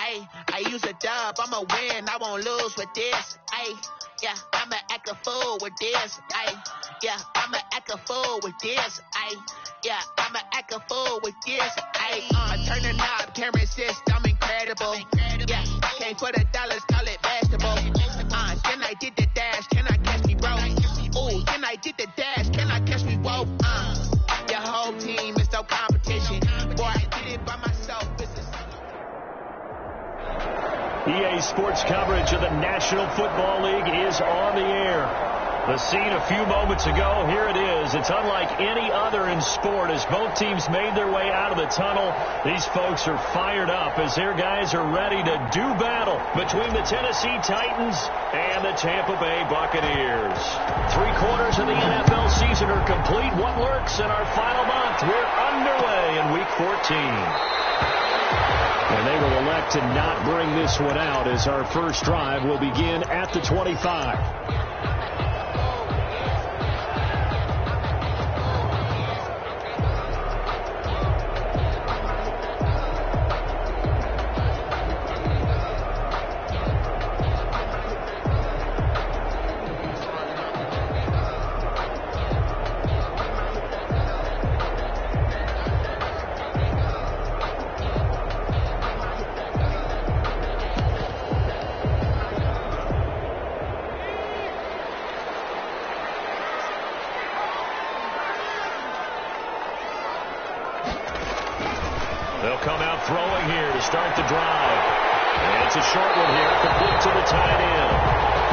Ay, I use a dub, I'ma win, I won't lose with this. Ay, yeah, I'ma act a fool with this. Ay, yeah, I'ma act a fool with this. Ay, yeah, I'ma act a fool with this. Ay, turn the knob, camera assist, I'm incredible. Yeah, came for the dollars, call it basketball. Then I did the dash, can I catch me, bro? Ooh, then I did the dash, can I catch me, whoa? Your whole team is no competition. Boy, I did it by myself. EA Sports coverage of the National Football League is on the air. The scene a few moments ago, here it is. It's unlike any other in sport as both teams made their way out of the tunnel. These folks are fired up as their guys are ready to do battle between the Tennessee Titans and the Tampa Bay Buccaneers. 3/4 of the NFL season are complete. What lurks in our final month? We're underway in Week 14. And they will elect to not bring this one out as our first drive will begin at the 25. They'll come out throwing here to start the drive. And it's a short one here, complete to the tight end.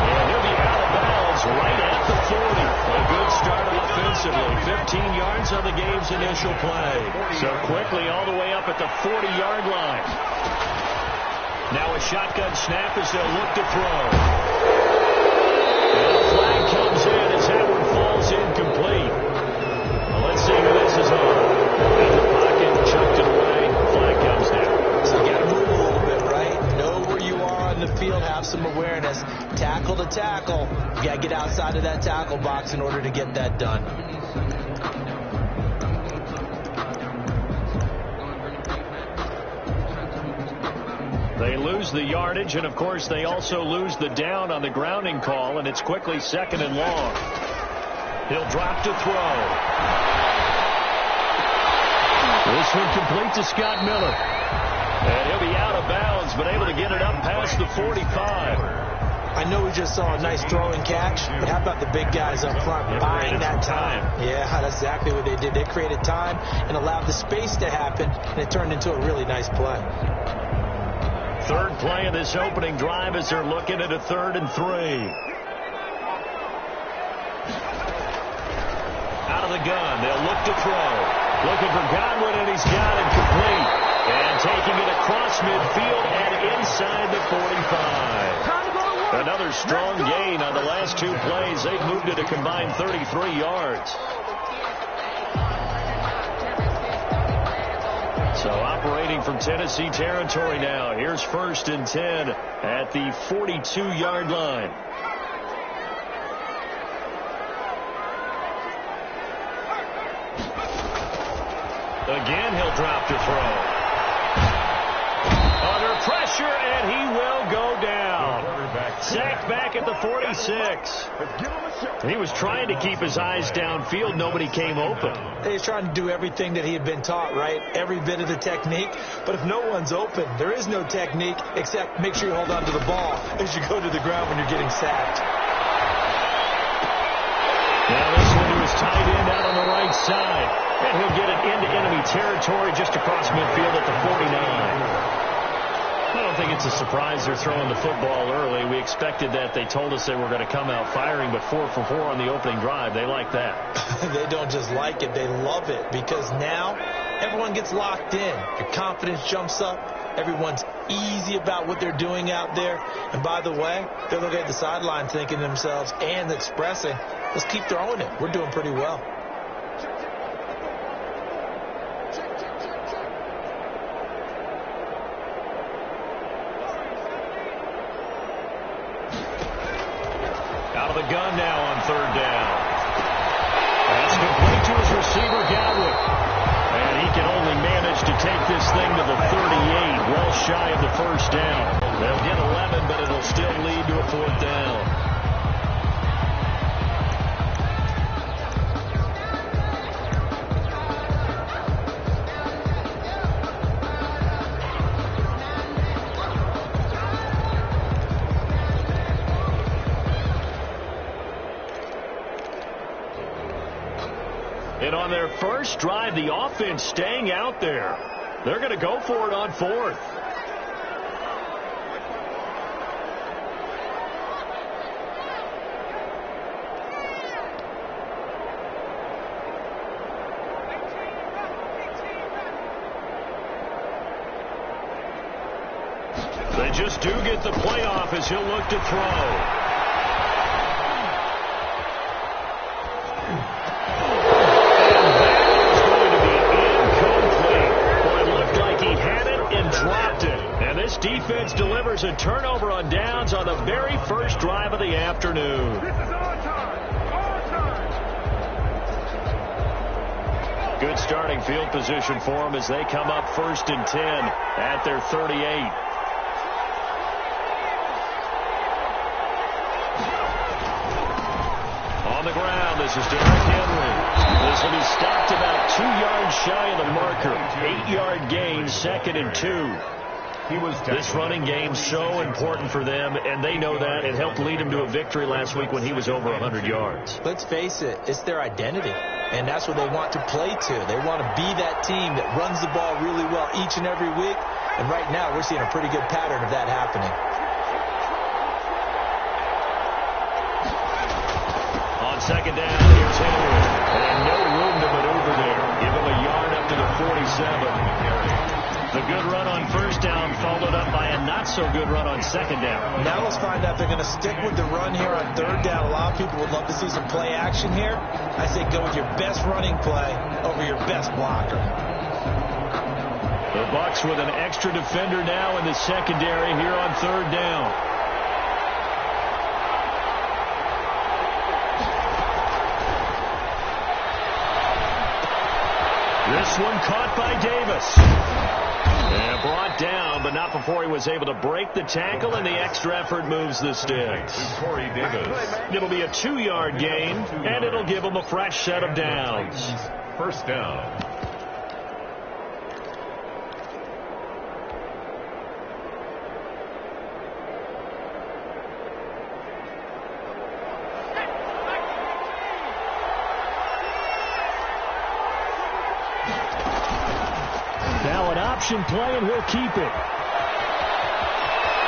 And he'll be out of bounds right at the 40. A good start offensively. 15 yards on the game's initial play. So quickly all the way up at the 40-yard line. Now a shotgun snap as they'll look to throw. And a flag comes in as that one falls incomplete. Well, let's see who this is on. In the pocket, chucked it away. Flag comes down. So you got to move a little bit, right? Know where you are on the field, have some awareness. Tackle to tackle. You got to get outside of that tackle box in order to get that done. They lose the yardage, and of course they also lose the down on the grounding call, and it's quickly 2nd and long. He'll drop to throw. This one complete to Scott Miller. And he'll be out of bounds, but able to get it up past the 45. I know we just saw a nice throw and catch, but how about the big guys up front buying that time? Yeah, that's exactly what they did. They created time and allowed the space to happen, and it turned into a really nice play. Third play of this opening drive as they're looking at a 3rd and 3. Out of the gun, they'll look to throw. Looking for Godwin, and he's got it complete. And taking it across midfield and inside the 45. Another strong gain on the last 2 plays. They've moved it a combined 33 yards. So operating from Tennessee territory now. Here's 1st and 10 at the 42-yard line. Again, he'll drop to throw. Under pressure, and he will go down. Sacked back at the 46. He was trying to keep his eyes downfield. Nobody came open. He's trying to do everything that he had been taught, right? Every bit of the technique. But if no one's open, there is no technique except make sure you hold on to the ball as you go to the ground when you're getting sacked. Now this one was tight end out on the right side. And he'll get it into enemy territory just across midfield at the 49. I don't think it's a surprise they're throwing the football early. We expected that. They told us they were going to come out firing, but 4 for 4 on the opening drive. They like that. They don't just like it. They love it because now everyone gets locked in. Your confidence jumps up. Everyone's easy about what they're doing out there. And by the way, they're looking at the sideline thinking to themselves and expressing, let's keep throwing it. We're doing pretty well. Out of the gun now on 3rd down. That's complete to his receiver, Godwin. And he can only manage to take this thing to the 38. Well shy of the first down. They'll get 11, but it'll still lead to a 4th down. And on their first drive, the offense staying out there. They're going to go for it on 4th. They just do get the playoff as he'll look to throw. This defense delivers a turnover on downs on the very first drive of the afternoon. Good starting field position for them as they come up 1st and 10 at their 38. On the ground, this is Derrick Henry. This will be stopped about 2 yards shy of the marker. 8-yard gain, 2nd and 2. This running game so important for them, and they know that. It helped lead them to a victory last week when he was over 100 yards. Let's face it, it's their identity, and that's what they want to play to. They want to be that team that runs the ball really well each and every week, and right now we're seeing a pretty good pattern of that happening. On 2nd down, here's Henry, and no room to maneuver there. Give him a yard up to the 47. The good run on 1st down followed up by a not-so-good run on 2nd down. Now let's find out if they're going to stick with the run here on 3rd down. A lot of people would love to see some play action here. I say go with your best running play over your best blocker. The Bucs with an extra defender now in the secondary here on 3rd down. This one caught by Davis. And brought down, but not before he was able to break the tackle, and the extra effort moves the sticks. It'll be a 2-yard gain, and it'll give him a fresh set of downs. 1st down. Option play, and he'll keep it.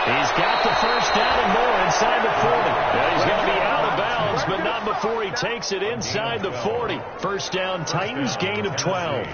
He's got the 1st down and more inside the 40. Yeah, he's going to be out of bounds, but not before he takes it inside the 40. 1st down, Titans, gain of 12.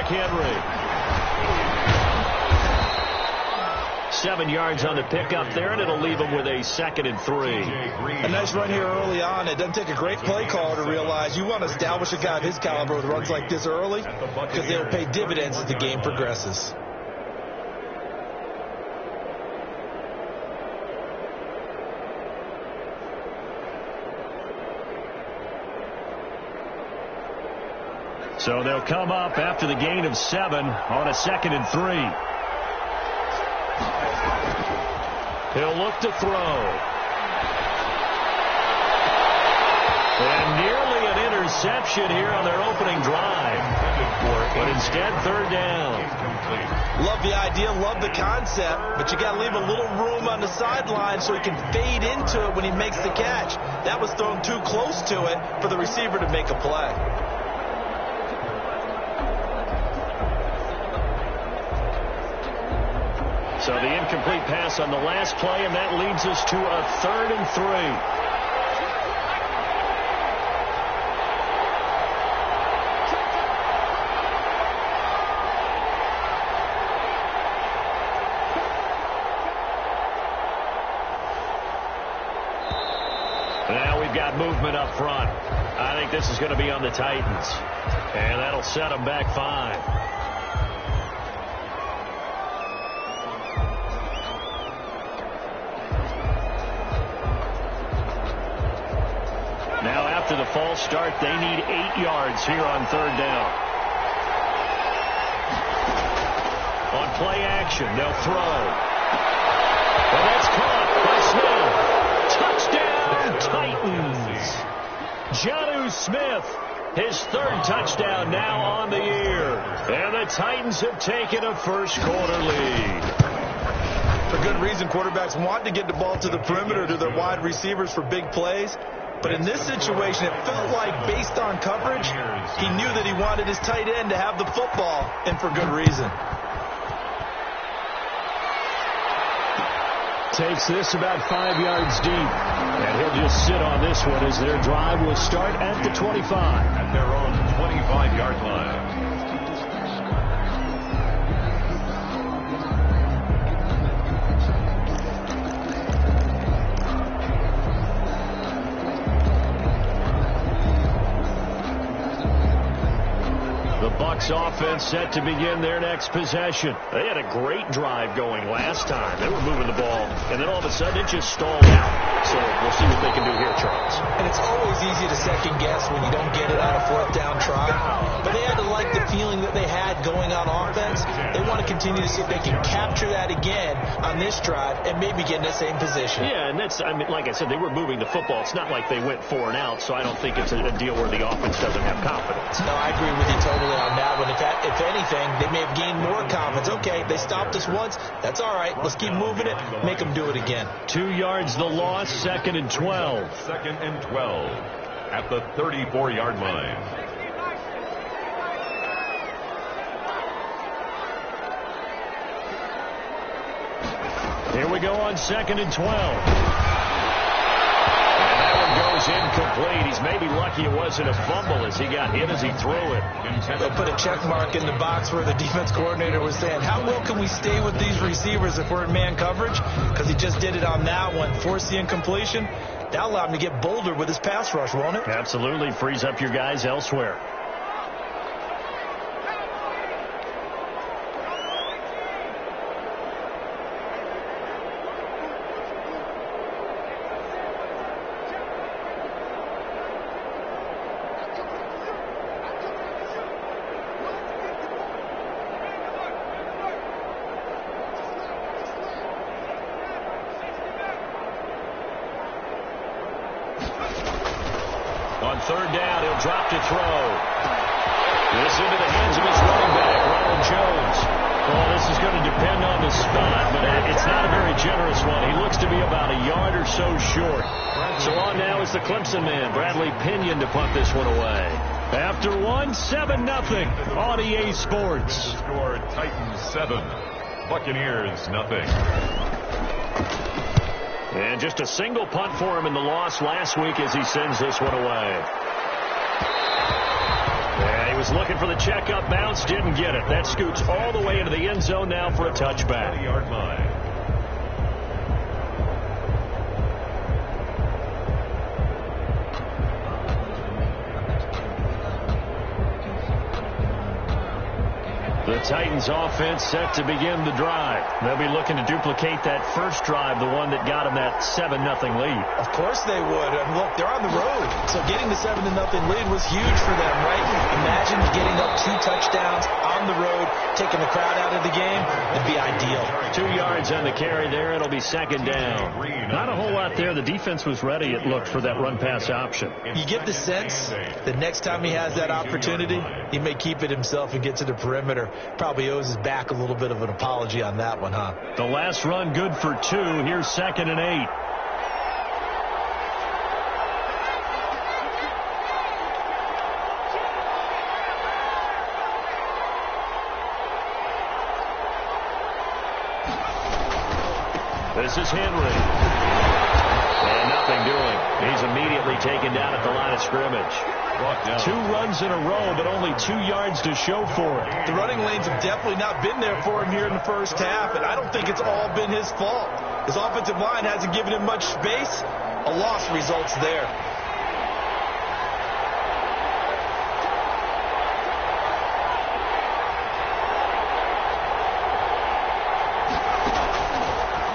Henry. 7 yards on the pickup there, and it'll leave him with a 2nd and 3. A nice run here early on. It doesn't take a great play caller to realize you want to establish a guy of his caliber with runs like this early because they'll pay dividends as the game progresses. So they'll come up after the gain of 7 on a 2nd and 3. He'll look to throw. And nearly an interception here on their opening drive. But instead, 3rd down. Love the idea, love the concept, but you got to leave a little room on the sideline so he can fade into it when he makes the catch. That was thrown too close to it for the receiver to make a play. So the incomplete pass on the last play, and that leads us to a 3rd and 3. they've got movement up front. I think this is going to be on the Titans. And that'll set them back 5. Now after the false start, they need 8 yards here on 3rd down. On play action, they'll throw. And that's caught by Smith. Touchdown, Titans. Jonnu Smith, his 3rd touchdown now on the year. And the Titans have taken a first-quarter lead. For good reason, quarterbacks want to get the ball to the perimeter to their wide receivers for big plays. But in this situation, it felt like, based on coverage, he knew that he wanted his tight end to have the football, and for good reason. Takes this about 5 yards deep. And he'll just sit on this one as their drive will start at the 25. At their own 25-yard line. Bucs offense set to begin their next possession. They had a great drive going last time. They were moving the ball, and then all of a sudden it just stalled out. So we'll see what they can do here, Charles. And it's always easy to second guess when you don't get it on a 4th down try. But they had to like the feeling that they had going on offense. They want to continue to see if they can capture that again on this drive and maybe get in the same position. Yeah, and that's, I mean, like I said, they were moving the football. It's not like they went 4 and out, so I don't think it's a deal where the offense doesn't have confidence. No, I agree with you totally on that one. If anything, they may have gained more confidence. Okay, they stopped us once. That's all right. Let's keep moving it. Make them do it again. 2 yards the loss, 2nd and 12. 2nd and 12 at the 34-yard line. Here we go on 2nd and 12. Goes incomplete. He's maybe lucky it wasn't a fumble as he got hit as he threw it. They'll put a check mark in the box where the defense coordinator was saying, how well can we stay with these receivers if we're in man coverage? Because he just did it on that one. Force the incompletion. That'll allow him to get bolder with his pass rush, won't it? Absolutely. Frees up your guys elsewhere. On 3rd down, he'll drop to throw. This into the hands of his running back, Ronald Jones. Well, this is going to depend on the spot, but it's not a very generous one. He looks to be about a yard or so short. So on now is the Clemson man, Bradley Pinion, to punt this one away. After 7-0 on EA Sports. The score, Titans 7, Buccaneers 0. And just a single punt for him in the loss last week as he sends this one away. Yeah, he was looking for the checkup bounce, didn't get it. That scoots all the way into the end zone now for a touchback. 20-yard line. The Titans offense set to begin the drive. They'll be looking to duplicate that first drive, the one that got them that 7-0 lead. Of course they would. And look, they're on the road. So getting the 7-0 lead was huge for them, right? Imagine getting up 2 touchdowns on the road, taking the crowd out of the game. It'd be ideal. 2 yards on the carry there. It'll be 2nd down. Not a whole lot there. The defense was ready, it looked, for that run-pass option. You get the sense that next time he has that opportunity, he may keep it himself and get to the perimeter. Probably owes his back a little bit of an apology on that one, huh? The last run good for 2. Here's 2nd and 8. This is Henry. And nothing doing. He's immediately taken down at the line of scrimmage. 2 runs in a row, but only 2 yards to show for it. The running lanes have definitely not been there for him here in the first half, and I don't think it's all been his fault. His offensive line hasn't given him much space. A loss results there.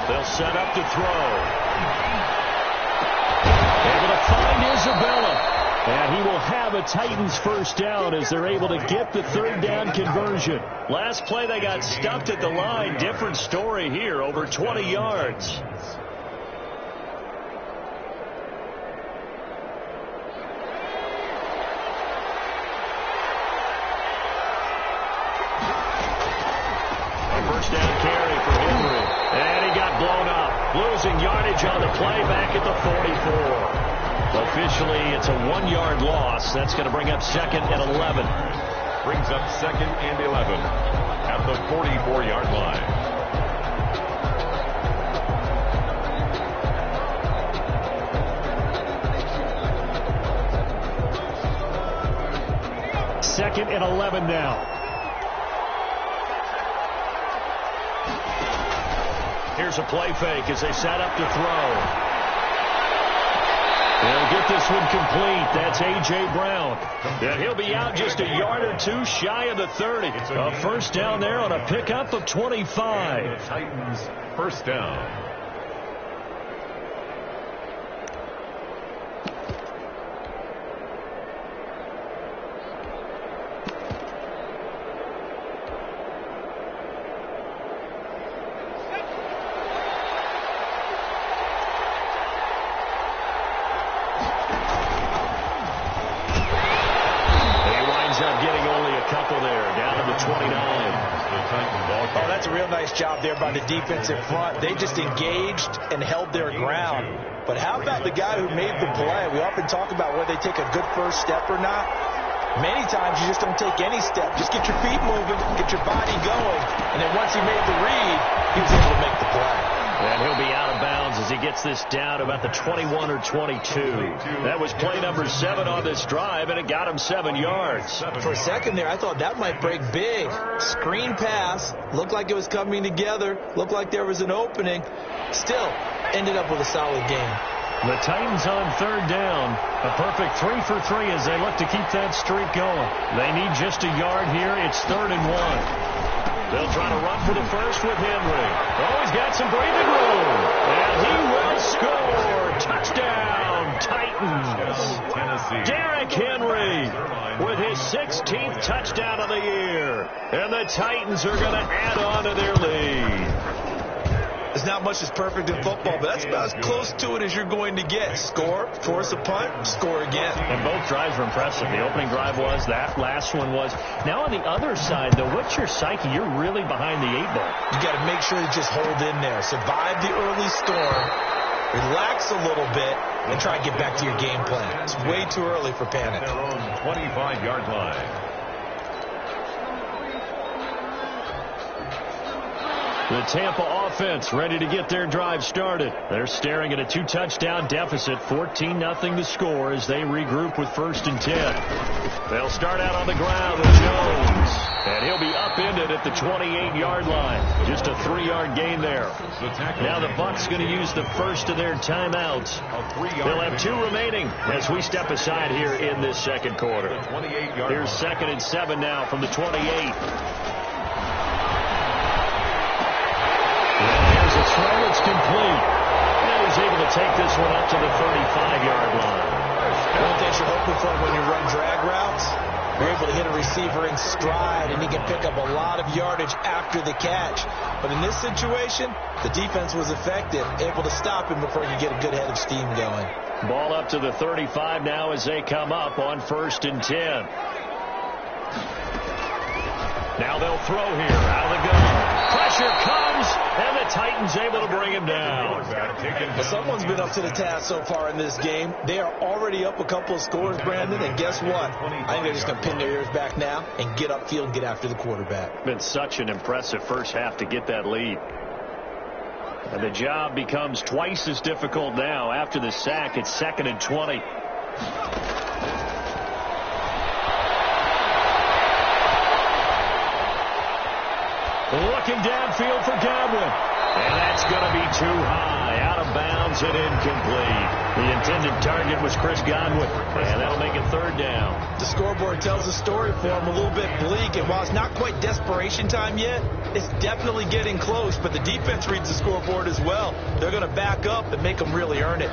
They'll set up to throw. Able to find Isabella. And he will have a Titans first down as they're able to get the third down conversion. Last play they got stuffed at the line. Different story here, over 20 yards. First down carry for Henry. And he got blown up. Losing yardage on the play back at the 44. Officially, it's a 1-yard loss. That's going to bring up 2nd and 11. Brings up 2nd and 11 at the 44-yard line. Second and 11 now. Here's a play fake as they set up to throw. They'll get this one complete. That's A.J. Brown. And he'll be out just a yard or two shy of the 30. A first down there on a pickup of 25. Titans first down. Job there by the defensive front. They just engaged and held their ground. But how about the guy who made the play? We often talk about whether they take a good first step or not. Many times you just don't take any step. Just get your feet moving, get your body going, and then once he made the read, he was able to make the play. And he'll be out of bounds as he gets this down about the 21 or 22. That was play number 7 on this drive, and it got him 7 yards. For a second there, I thought that might break big. Screen pass. Looked like it was coming together. Looked like there was an opening. Still, ended up with a solid game. The Titans on third down. A perfect 3 for 3 as they look to keep that streak going. They need just a yard here. It's 3rd and 1. They'll try to run for the first with Henry. Oh, he's got some breathing room. And he will score. Touchdown, Titans. Tennessee. Derrick Henry with his 16th touchdown of the year. And the Titans are going to add on to their lead. There's not much that's perfect in football, but that's about as close to it as you're going to get. Score, force a punt, score again. And both drives were impressive. The opening drive was, that last one was. Now on the other side, though, what's your psyche? You're really behind the 8 ball. You got to make sure you just hold in there. Survive the early storm, relax a little bit, and try to get back to your game plan. It's way too early for panic. Their own 25-yard line. The Tampa offense ready to get their drive started. They're staring at a 2-touchdown deficit, 14-0 to score as they regroup with 1st and 10. They'll start out on the ground with Jones. And he'll be upended at the 28-yard line. Just a 3-yard gain there. Now the Bucs going to use the first of their timeouts. They'll have 2 remaining as we step aside here in this second quarter. Here's 2nd and 7 now from the 28. Throw, it's complete. And he's able to take this one up to the 35-yard line. One thing you're hoping for when you run drag routes, you're able to hit a receiver in stride, and he can pick up a lot of yardage after the catch. But in this situation, the defense was effective, able to stop him before you get a good head of steam going. Ball up to the 35 now as they come up on 1st and 10. Now they'll throw here out of the gun. Pressure comes, and the Titans able to bring him down. Well, someone's been up to the task so far in this game. They are already up a couple of scores, Brandon, and guess what? I think they're just going to pin their ears back now and get upfield and get after the quarterback. Been such an impressive first half to get that lead. And the job becomes twice as difficult now after the sack. It's 2nd and 20. Looking downfield for Godwin. And that's going to be too high. Out of bounds throws it incomplete. The intended target was Chris Godwin, and that'll make it third down. The scoreboard tells a story for him, a little bit bleak, and while it's not quite desperation time yet, it's definitely getting close, but the defense reads the scoreboard as well. They're going to back up and make them really earn it.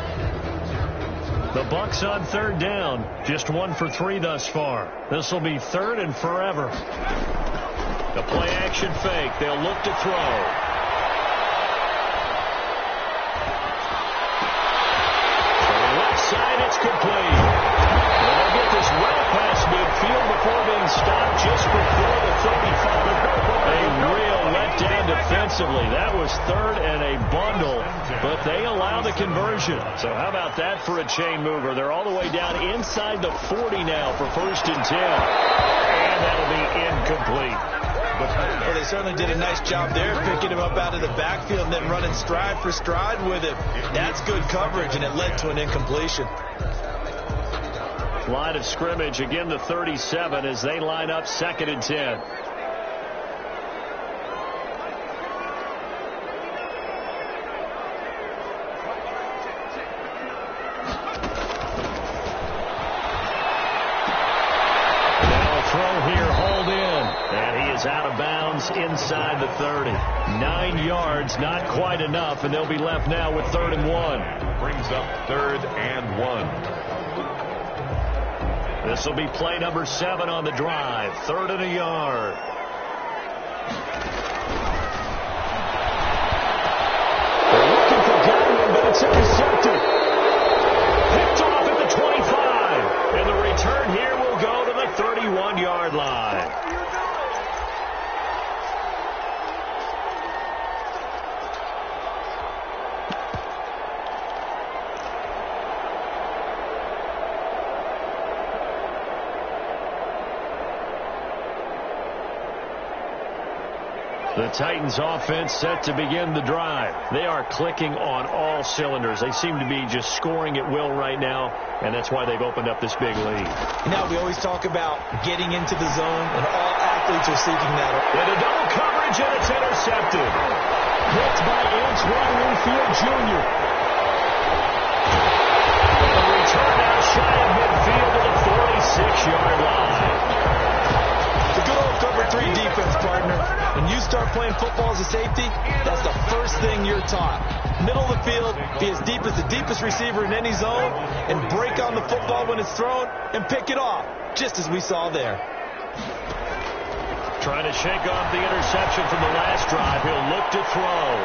The Bucs on third down, just 1 for 3 thus far. This will be third and forever. The play action fake. They'll look to throw. To the left side, it's complete. And they'll get this well past midfield before being stopped just before the 35. A real letdown defensively. That was third and a bundle, but they allow the conversion. So how about that for a chain mover? They're all the way down inside the 40 now for 1st and 10. And that'll be incomplete. Well, they certainly did a nice job there, picking him up out of the backfield and then running stride for stride with him. That's good coverage, and it led to an incompletion. Line of scrimmage, again the 37 as they line up 2nd and 10. Out of bounds inside the 30. 9 yards, not quite enough, and they'll be left now with 3rd and 1. Brings up 3rd and 1. This will be play number 7 on the drive. 3rd and a yard. They're looking for Godwin, but it's intercepted. Picked off at the 25. And the return here will go to the 31-yard line. The Titans offense set to begin the drive. They are clicking on all cylinders. They seem to be just scoring at will right now, and that's why they've opened up this big lead. Now we always talk about getting into the zone, and all athletes are seeking that. And a double coverage, and it's intercepted. Hit by Antoine Winfield Jr. And the return now shy of midfield to the 46-yard line. The good old cover 3 defense, partner. When you start playing football as a safety, that's the first thing you're taught. Middle of the field, be as deep as the deepest receiver in any zone, and break on the football when it's thrown and pick it off, just as we saw there. Trying to shake off the interception from the last drive. He'll look to throw.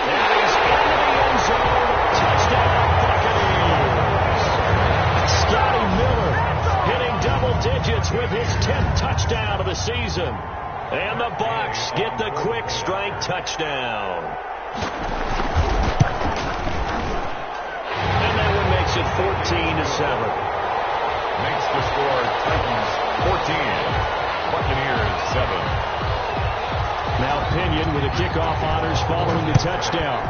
And he's into the end zone. Touchdown, Buccaneers. Scotty Miller hitting double digits with his 10th touchdown of the season. And the Bucs get the quick strike touchdown. And that one makes it 14-7. Makes the score Titans 14, Buccaneers 7. Now Pinion with the kickoff honors following the touchdown.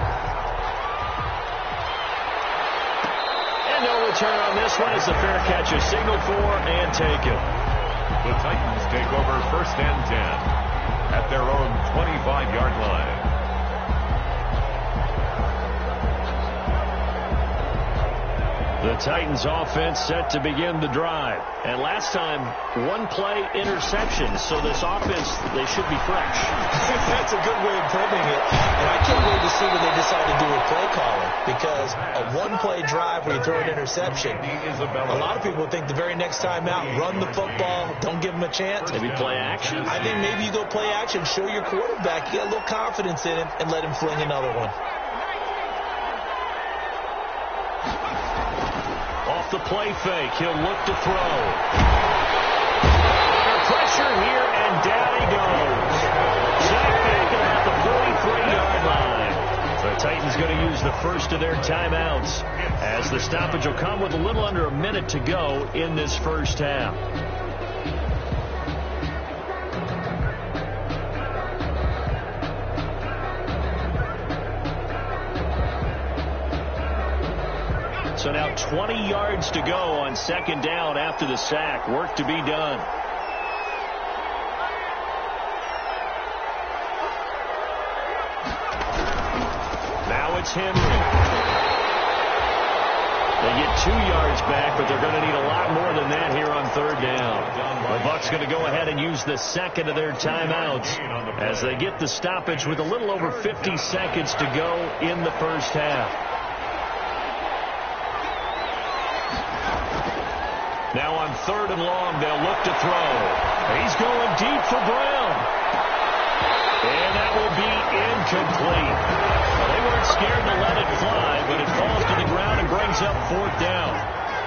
No return on this one as the fair catch is signaled for and taken. The Titans take over 1st and 10 at their own 25-yard line. The Titans offense set to begin the drive. And last time, 1-play interception. So this offense, they should be fresh. That's a good way of putting it. And I can't wait to see what they decide to do with play calling. Because a 1-play drive where you throw an interception, a lot of people think the very next time out, run the football, don't give them a chance. Maybe play action? I think maybe you go play action, show your quarterback, you get a little confidence in him, and let him fling another one. Off the play fake, he'll look to throw. Under pressure here, and down he goes. Sacked back at about the 43-yard line. The Titans going to use the first of their timeouts as the stoppage will come with a little under a minute to go in this first half. So now 20 yards to go on 2nd down after the sack. Work to be done. Now it's Henry. They get 2 yards back, but they're going to need a lot more than that here on third down. The Bucs going to go ahead and use the second of their timeouts as they get the stoppage with a little over 50 seconds to go in the first half. Now on third and long, they'll look to throw. He's going deep for Brown. And that will be incomplete. Well, they weren't scared to let it fly, but it falls to the ground and brings up fourth down.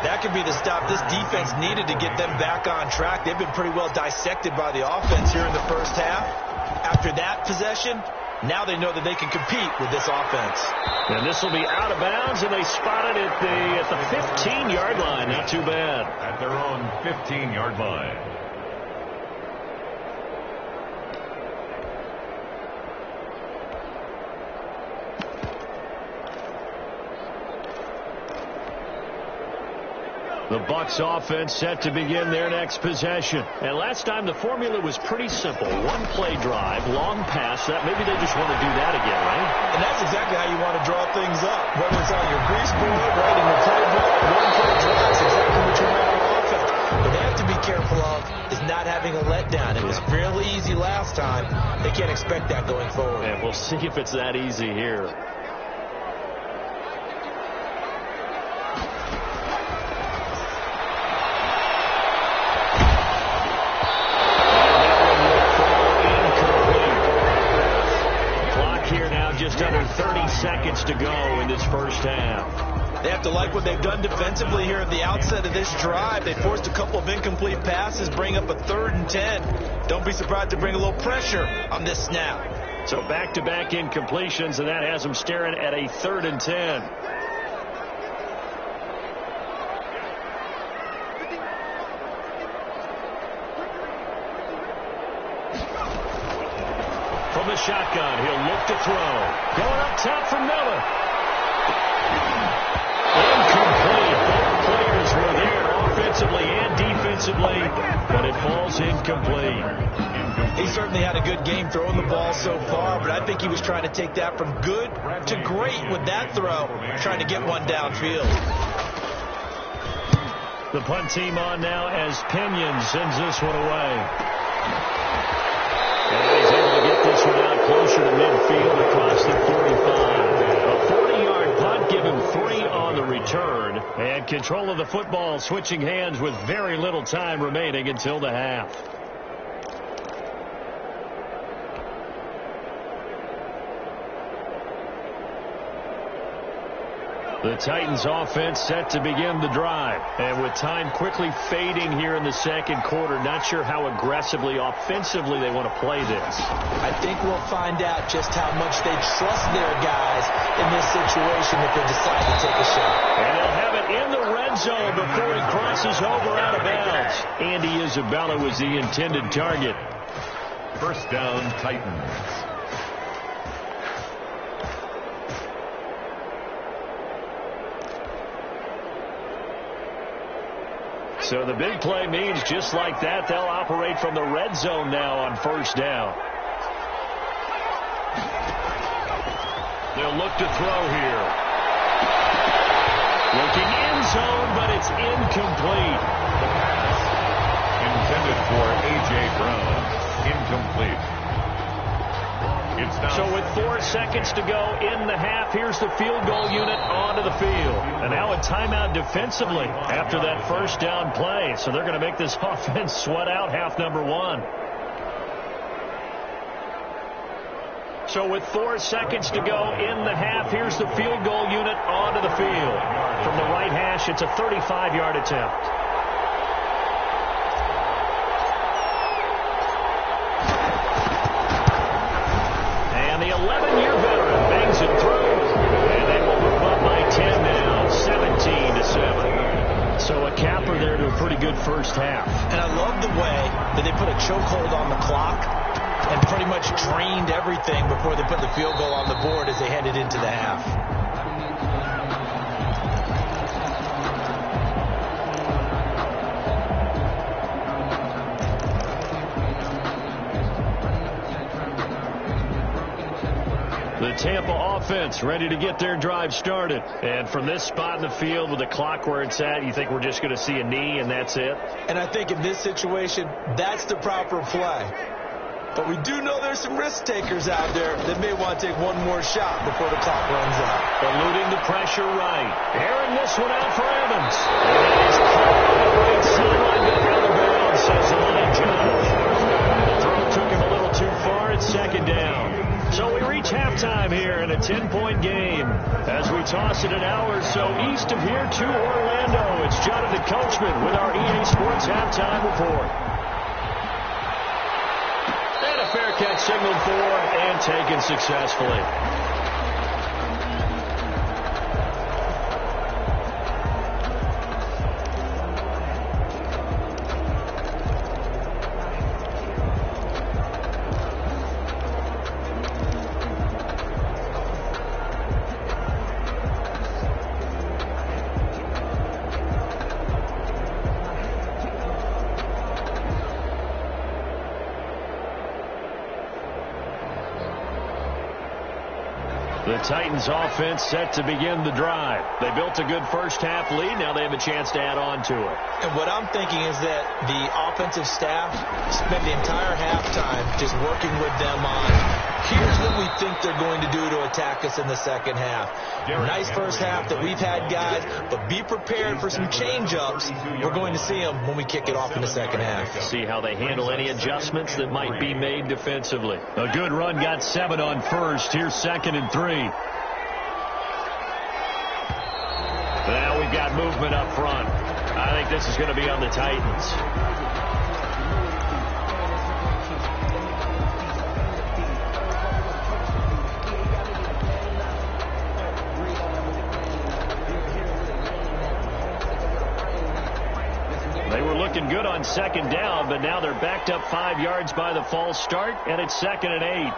That could be the stop this defense needed to get them back on track. They've been pretty well dissected by the offense here in the first half. After that possession, now they know that they can compete with this offense. And this will be out of bounds, and they spot it at the 15-yard line. Not too bad. At their own 15-yard line. The Bucs offense set to begin their next possession. And last time the formula was pretty simple. One play drive, long pass. That maybe they just want to do that again, right? And that's exactly how you want to draw things up. Whether it's on your grease board, right in your playbook, one play drive is exactly what you want on offense. What they have to be careful of is not having a letdown. It was fairly easy last time. They can't expect that going forward. And we'll see if it's that easy here. Just under 30 seconds to go in this first half. They have to like what they've done defensively here at the outset of this drive. They forced a couple of incomplete passes, bring up a 3rd and 10. Don't be surprised to bring a little pressure on this snap. So back-to-back incompletions, and that has them staring at a 3rd and 10. From the shotgun, he'll look to throw. Going up top for Miller. Incomplete. Both players were there offensively and defensively, but it falls incomplete. He certainly had a good game throwing the ball so far, but I think he was trying to take that from good to great with that throw, trying to get one downfield. The punt team on now as Pinion sends this one away. And he's able to get this one out closer to midfield across the 45. A 40-yard punt, give him 3 on the return. And control of the football switching hands with very little time remaining until the half. The Titans offense set to begin the drive. And with time quickly fading here in the second quarter, not sure how aggressively, offensively they want to play this. I think we'll find out just how much they trust their guys in this situation if they decide to take a shot. And they'll have it in the red zone before he crosses over out of bounds. Andy Isabella was the intended target. First down, Titans. So the big play means just like that, they'll operate from the red zone now on first down. They'll look to throw here. Looking end zone, but it's incomplete. Intended for A.J. Brown. Incomplete. So with 4 seconds to go in the half, here's the field goal unit onto the field. And now a timeout defensively after that first down play. So they're going to make this offense sweat out half number 1. So with 4 seconds to go in the half, here's the field goal unit onto the field. From the right hash, it's a 35-yard attempt. And the 11-year veteran bangs it through. And they will move up by 10 now, 17-7. So a capper there to a pretty good first half. And I love the way that they put a chokehold on the clock and pretty much drained everything before they put the field goal on the board as they headed into the half. The Tampa offense ready to get their drive started. And from this spot in the field with the clock where it's at, you think we're just going to see a knee and that's it? And I think in this situation, that's the proper play. But we do know there's some risk takers out there that may want to take one more shot before the clock runs out. Eluding the pressure right. Airing this one out for Evans. And he's caught on the right sideline, but out of bounds, says the line judge. The throw took him a little too far. It's second down. So we reach halftime here in a 10-point game. As we toss it an hour or so east of here to Orlando, it's Jonathan Coachman with our EA Sports Halftime Report. And a fair catch signaled for and taken successfully. The Titans offense set to begin the drive. They built a good first half lead. Now they have a chance to add on to it. And what I'm thinking is that the offensive staff spent the entire halftime just working with them on, here's what we think they're going to do to attack us in the second half. Nice first half that we've had, guys, but be prepared for some change-ups. We're going to see them when we kick it off in the second half. See how they handle any adjustments that might be made defensively. A good run got 7 on first. Here's 2nd and 3. Now we've got movement up front. I think this is going to be on the Titans. They were looking good on second down, but now they're backed up 5 yards by the false start, and it's 2nd and 8.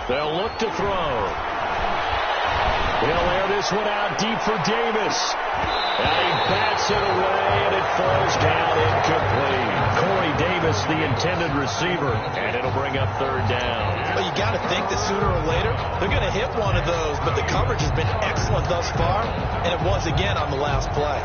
They'll look to throw. He'll air this one out deep for Davis. And he bats it away, and it falls down incomplete. Corey Davis, the intended receiver, and it'll bring up 3rd down. Well, you got to think that sooner or later they're going to hit one of those, but the coverage has been excellent thus far, and it was again on the last play.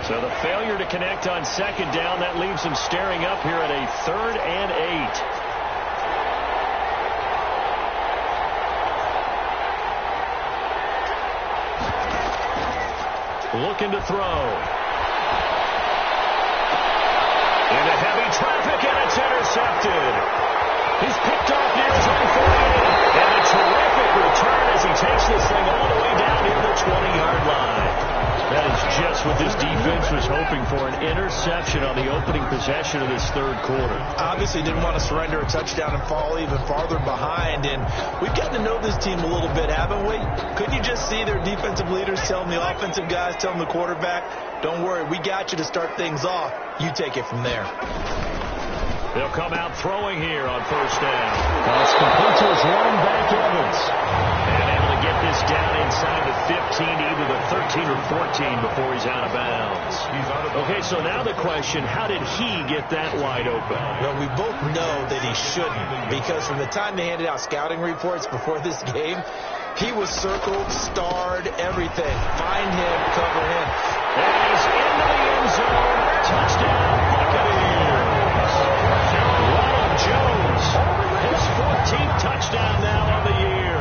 So the failure to connect on second down, that leaves them staring up here at a 3rd and 8. Looking to throw. Into heavy traffic, and it's intercepted. He's picked off near his own 48. And a terrific return as he takes this thing all the way down near the 20-yard line. That is just what this defense was hoping for, an interception on the opening possession of this 3rd quarter. Obviously didn't want to surrender a touchdown and fall even farther behind, and we've gotten to know this team a little bit, haven't we? Couldn't you just see their defensive leaders telling the offensive guys, telling the quarterback, don't worry, we got you to start things off. You take it from there. They'll come out throwing here on 1st down. That's complete to his running back, Evans. And able to get this down inside the 15, either the 13 or 14 before he's out of bounds. Okay, so now the question, how did he get that wide open? Well, we both know that he shouldn't, because from the time they handed out scouting reports before this game, he was circled, starred, everything. Find him, cover him. And he's into the end zone. Touchdown, Buccaneers. Jones, his 14th touchdown now on the year.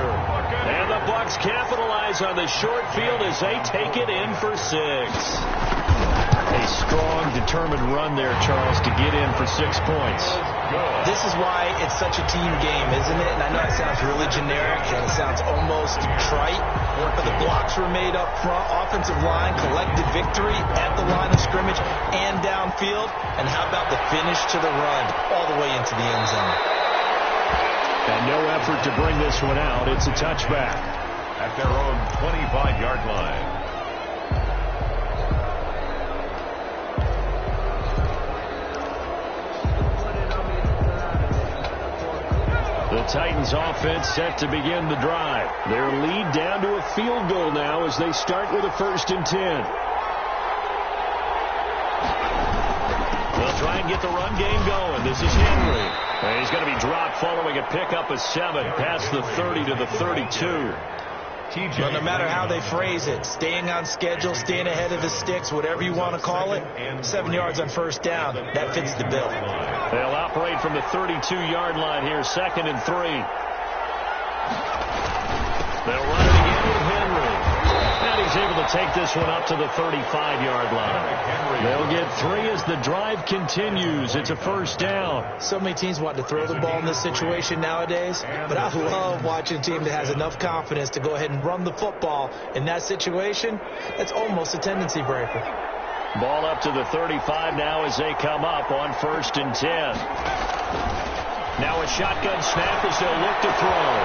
And the Bucs capitalize on the short field as they take it in for 6. A strong, determined run there, Charles, to get in for 6 points. This is why it's such a team game, isn't it? And I know it sounds really generic and it sounds almost trite, but the blocks were made up front, offensive line, collected victory at the line of scrimmage and downfield. And how about the finish to the run all the way into the end zone? And no effort to bring this one out. It's a touchback. At their own 25-yard line. The Titans offense set to begin the drive. Their lead down to a field goal now as they start with a 1st and 10. They'll try and get the run game going. This is Henry. And he's going to be dropped following a pickup of 7 past the 30 to the 32. Well, no matter how they phrase it, staying on schedule, staying ahead of the sticks, whatever you want to call it, 7 yards on 1st down, that fits the bill. They'll operate from the 32-yard line here, 2nd and 3. They'll run it again with Henry. And he's able to take this one up to the 35-yard line. They'll get 3 as the drive continues. It's a 1st down. So many teams want to throw the ball in this situation nowadays, but I love watching a team that has enough confidence to go ahead and run the football in that situation. That's almost a tendency breaker. Ball up to the 35 now as they come up on 1st and 10. Now a shotgun snap as they'll look to throw.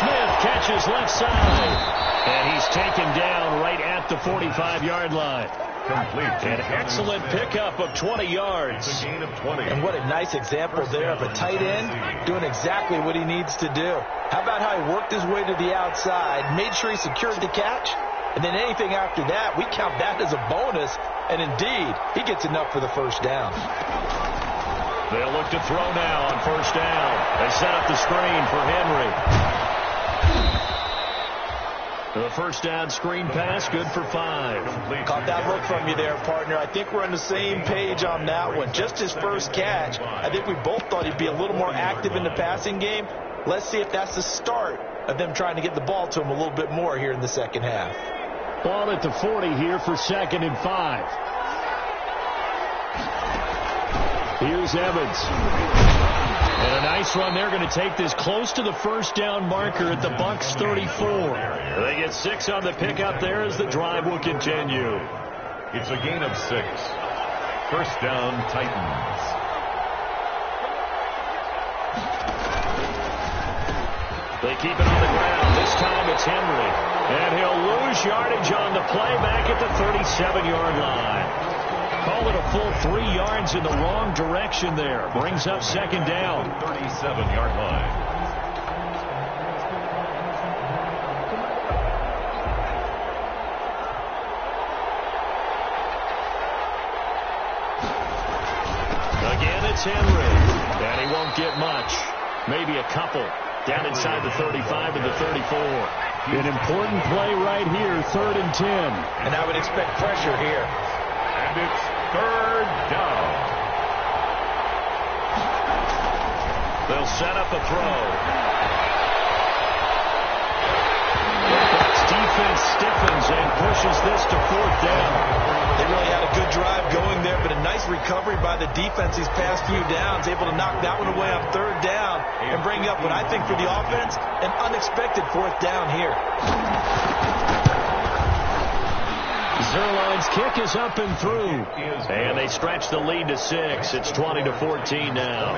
Smith catches left side. And he's taken down right at the 45-yard line. An excellent pickup of 20 yards. And what a nice example there of a tight end doing exactly what he needs to do. How about how he worked his way to the outside, made sure he secured the catch, and then anything after that, we count that as a bonus. And indeed, he gets enough for the 1st down. They'll look to throw now on 1st down. They set up the screen for Henry. The 1st down screen pass, good for 5. Caught that look from you there, partner. I think we're on the same page on that one. Just his first catch. I think we both thought he'd be a little more active in the passing game. Let's see if that's the start of them trying to get the ball to him a little bit more here in the 2nd half. Ball at the 40 here for 2nd and 5. Here's Evans. And a nice run. They're going to take this close to the 1st down marker at the Bucs 34. They get 6 on the pickup there as the drive will continue. It's a gain of 6. 1st down, Titans. They keep it on the ground. This time it's Henry. And he'll lose yardage on the play back at the 37-yard line. Call it a full 3 yards in the wrong direction there. Brings up 2nd down. 37-yard line. Again, it's Henry. And he won't get much. Maybe a couple. Down inside the 35 and the 34. An important play right here, 3rd and 10. And I would expect pressure here. And it's 3rd down. They'll set up a throw. Bucs defense stiffens and pushes this to 4th down. They really had a good drive going there, but a nice recovery by the defense these past few downs, able to knock that one away on 3rd down and bring up what I think for the offense, an unexpected 4th down here. Zerline's kick is up and through. And they stretch the lead to 6. It's 20-14 now.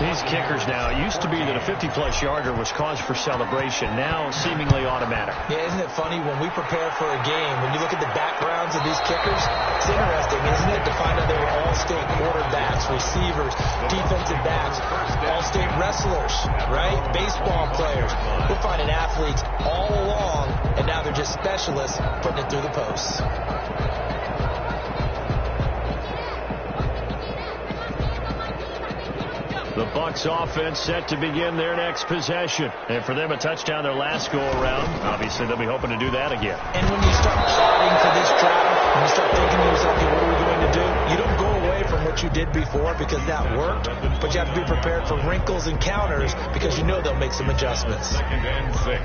These kickers now, it used to be that a 50-plus yarder was cause for celebration. Now seemingly automatic. Yeah, isn't it funny when we prepare for a game, when you look at the backgrounds of these kickers, it's interesting, isn't it, to find out they were all-state quarterbacks, receivers, defensive backs, all-state wrestlers, right? Baseball players. We're finding athletes all along, and now they're just specialists putting it through the posts. The Bucs offense set to begin their next possession. And for them, a touchdown their last go-around. Obviously, they'll be hoping to do that again. And when you start plotting for this drive, when you start thinking to yourself, okay, what are we going to do? You don't go away from what you did before because that worked, but you have to be prepared for wrinkles and counters because you know they'll make some adjustments. 2nd and 6.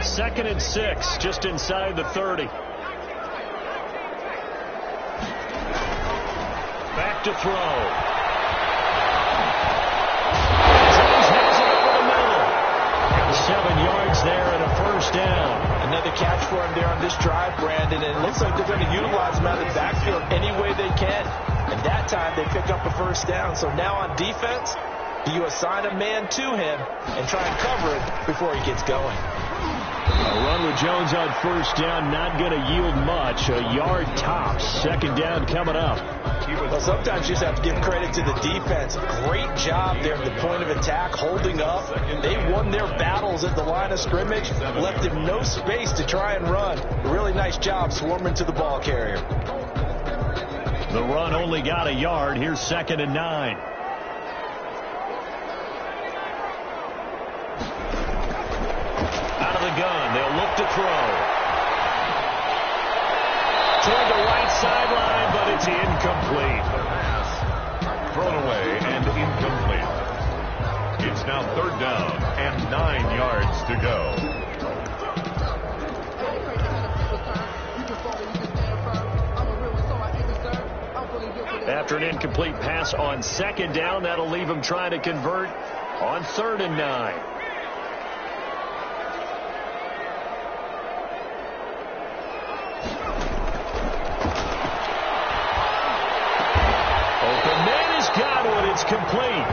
2nd and 6, just inside the 30. Back to throw. Jones has it over the middle. 7 yards there and a 1st down. Another catch for him there on this drive, Brandon, and it looks like they're going to utilize him out of the backfield any way they can. And that time they pick up a 1st down. So now on defense, do you assign a man to him and try and cover it before he gets going? A run with Jones on first down, not going to yield much. A yard tops. Second down coming up. Well, sometimes you just have to give credit to the defense. Great job there at the point of attack, holding up. They won their battles at the line of scrimmage, left him no space to try and run. Really nice job swarming to the ball carrier. The run only got a yard. Here's 2nd and 9. Out of the gun, they'll look to throw. Toward the right sideline, but it's incomplete. Thrown away and incomplete. It's now 3rd down and 9 yards to go. After an incomplete pass on 2nd down, that'll leave him trying to convert on 3rd and 9. Open man has got one. It's complete.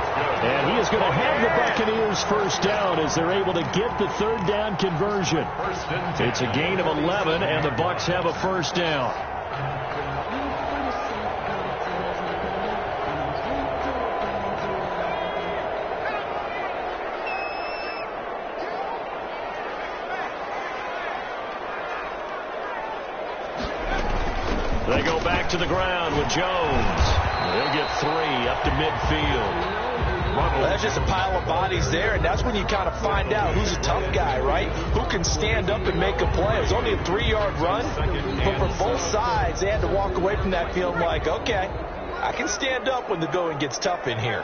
And he is going to have the Buccaneers first down as they're able to get the 3rd down conversion. It's a gain of 11, and the Bucs have a first down. They go back to the ground with Jones. They'll get 3 up to midfield. Well, that's just a pile of bodies there, and that's when you kind of find out who's a tough guy, right? Who can stand up and make a play. It was only a 3-yard run, but for both sides, they had to walk away from that field like, okay, I can stand up when the going gets tough in here.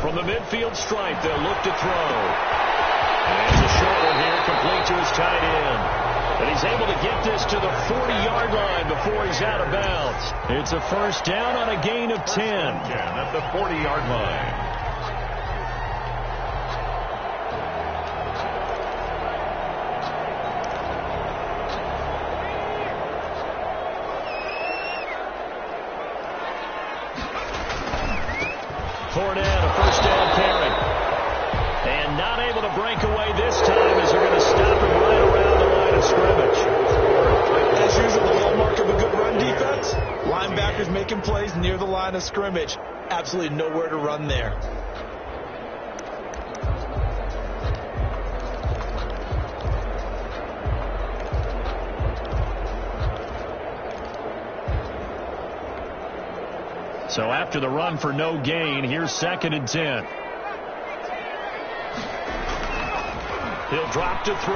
From the midfield stripe, they'll look to throw. And it's a short one here, complete to his tight end. But he's able to get this to the 40-yard line before he's out of bounds. It's a first down on a gain of 10. At the 40-yard line. Fournette, a first down carry. And not able to break away this time as they're going to stop him right around the line of scrimmage. As usual, the hallmark of a good run defense. Linebackers making plays near the line of scrimmage. Absolutely nowhere to run there. So after the run for no gain, here's 2nd and 10. He'll drop to throw.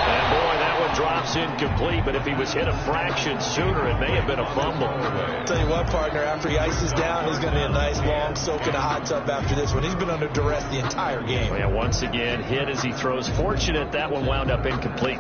And boy, that one drops incomplete, but if he was hit a fraction sooner, it may have been a fumble. Tell you what, partner, after he ices down, he's going to be a nice long soak in a hot tub after this one. He's been under duress the entire game. Yeah, once again, hit as he throws. Fortunate that one wound up incomplete.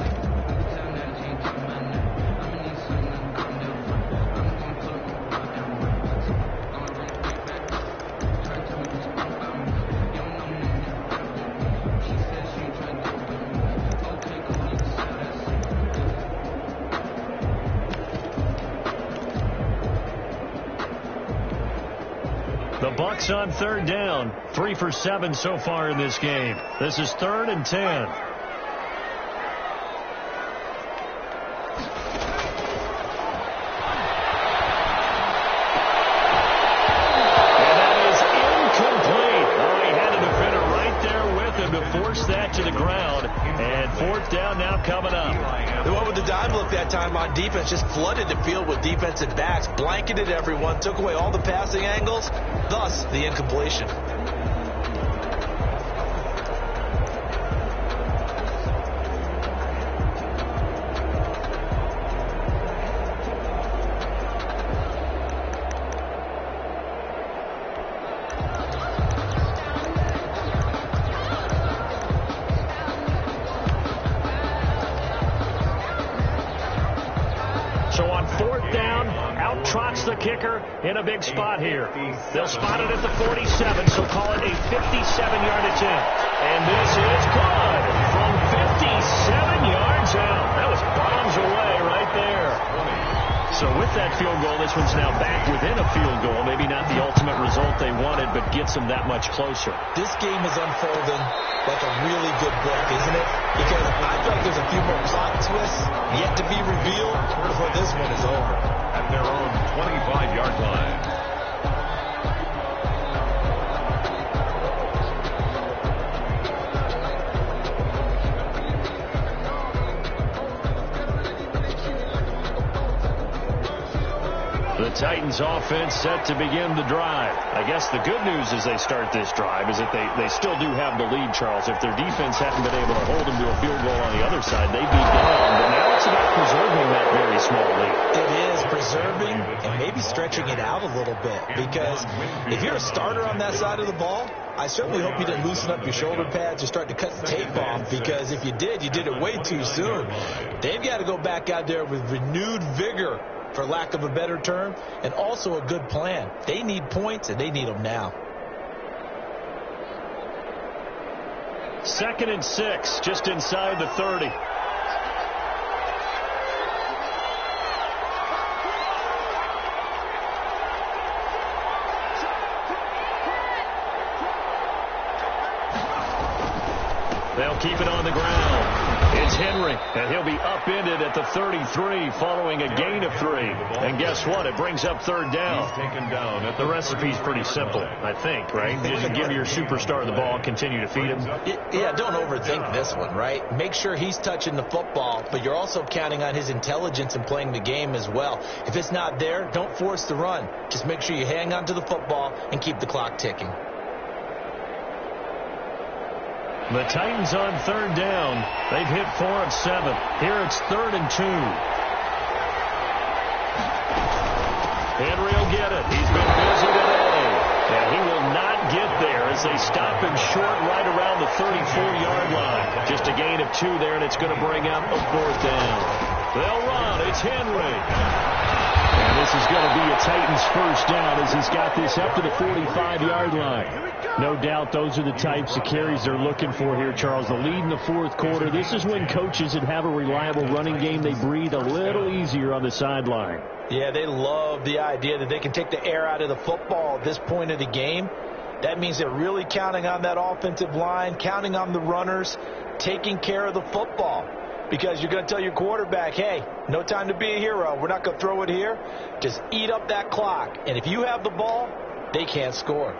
The Bucs on 3rd down, 3 for 7 so far in this game. This is 3rd and 10. And that is incomplete. Oh, he had a defender right there with him to force that to the ground. And 4th down now coming up. They went with the dime look that time on defense, just flooded the field with defensive backs, blanketed everyone, took away all the passing angles, thus the incompletion. So on 4th down, out trots the kicker in a big spot here. They'll spot it at the 47, so call it a 57-yard attempt. And this is good from 57 yards out. That was bombs away right there. So with that field goal, this one's now back within a field goal. Maybe not the ultimate result they wanted, but gets them that much closer. This game is unfolding like a really good book, isn't it? Because I feel like there's a few more plot twists yet to be revealed before this one is over. At their own 25-yard line. The Titans offense set to begin the drive. I guess the good news as they start this drive is that they still do have the lead, Charles. If their defense hadn't been able to hold them to a field goal on the other side, they'd be down. But now it's about preserving that very small lead. It is preserving and maybe stretching it out a little bit. Because if you're a starter on that side of the ball, I certainly hope you didn't loosen up your shoulder pads or start to cut the tape off. Because if you did it way too soon. They've got to go back out there with renewed vigor, for lack of a better term, and also a good plan. They need points, and they need them now. 2nd and 6, just inside the 30. They'll keep it on the ground. It's Henry, and he'll be upended at the 33 following a gain of 3. And guess what? It brings up 3rd down. He's taken down at The recipe's pretty simple, I think, right? Just give your superstar the ball, continue to feed him. Yeah, don't overthink this one, right? Make sure he's touching the football, but you're also counting on his intelligence in playing the game as well. If it's not there, don't force the run. Just make sure you hang on to the football and keep the clock ticking. The Titans on 3rd down. They've hit 4 of 7. Here it's 3rd and 2. Henry will get it. He's been busy today. And he will not get there as they stop him short right around the 34-yard line. Just a gain of 2 there, and it's going to bring up a 4th down. They'll run. It's Henry. And this is going to be a Titans first down as he's got this up to the 45-yard line. No doubt those are the types of carries they're looking for here, Charles. The lead in the 4th quarter. This is when coaches that have a reliable running game, they breathe a little easier on the sideline. Yeah, they love the idea that they can take the air out of the football at this point of the game. That means they're really counting on that offensive line, counting on the runners, taking care of the football. Because you're going to tell your quarterback, hey, no time to be a hero. We're not going to throw it here. Just eat up that clock. And if you have the ball, they can't score.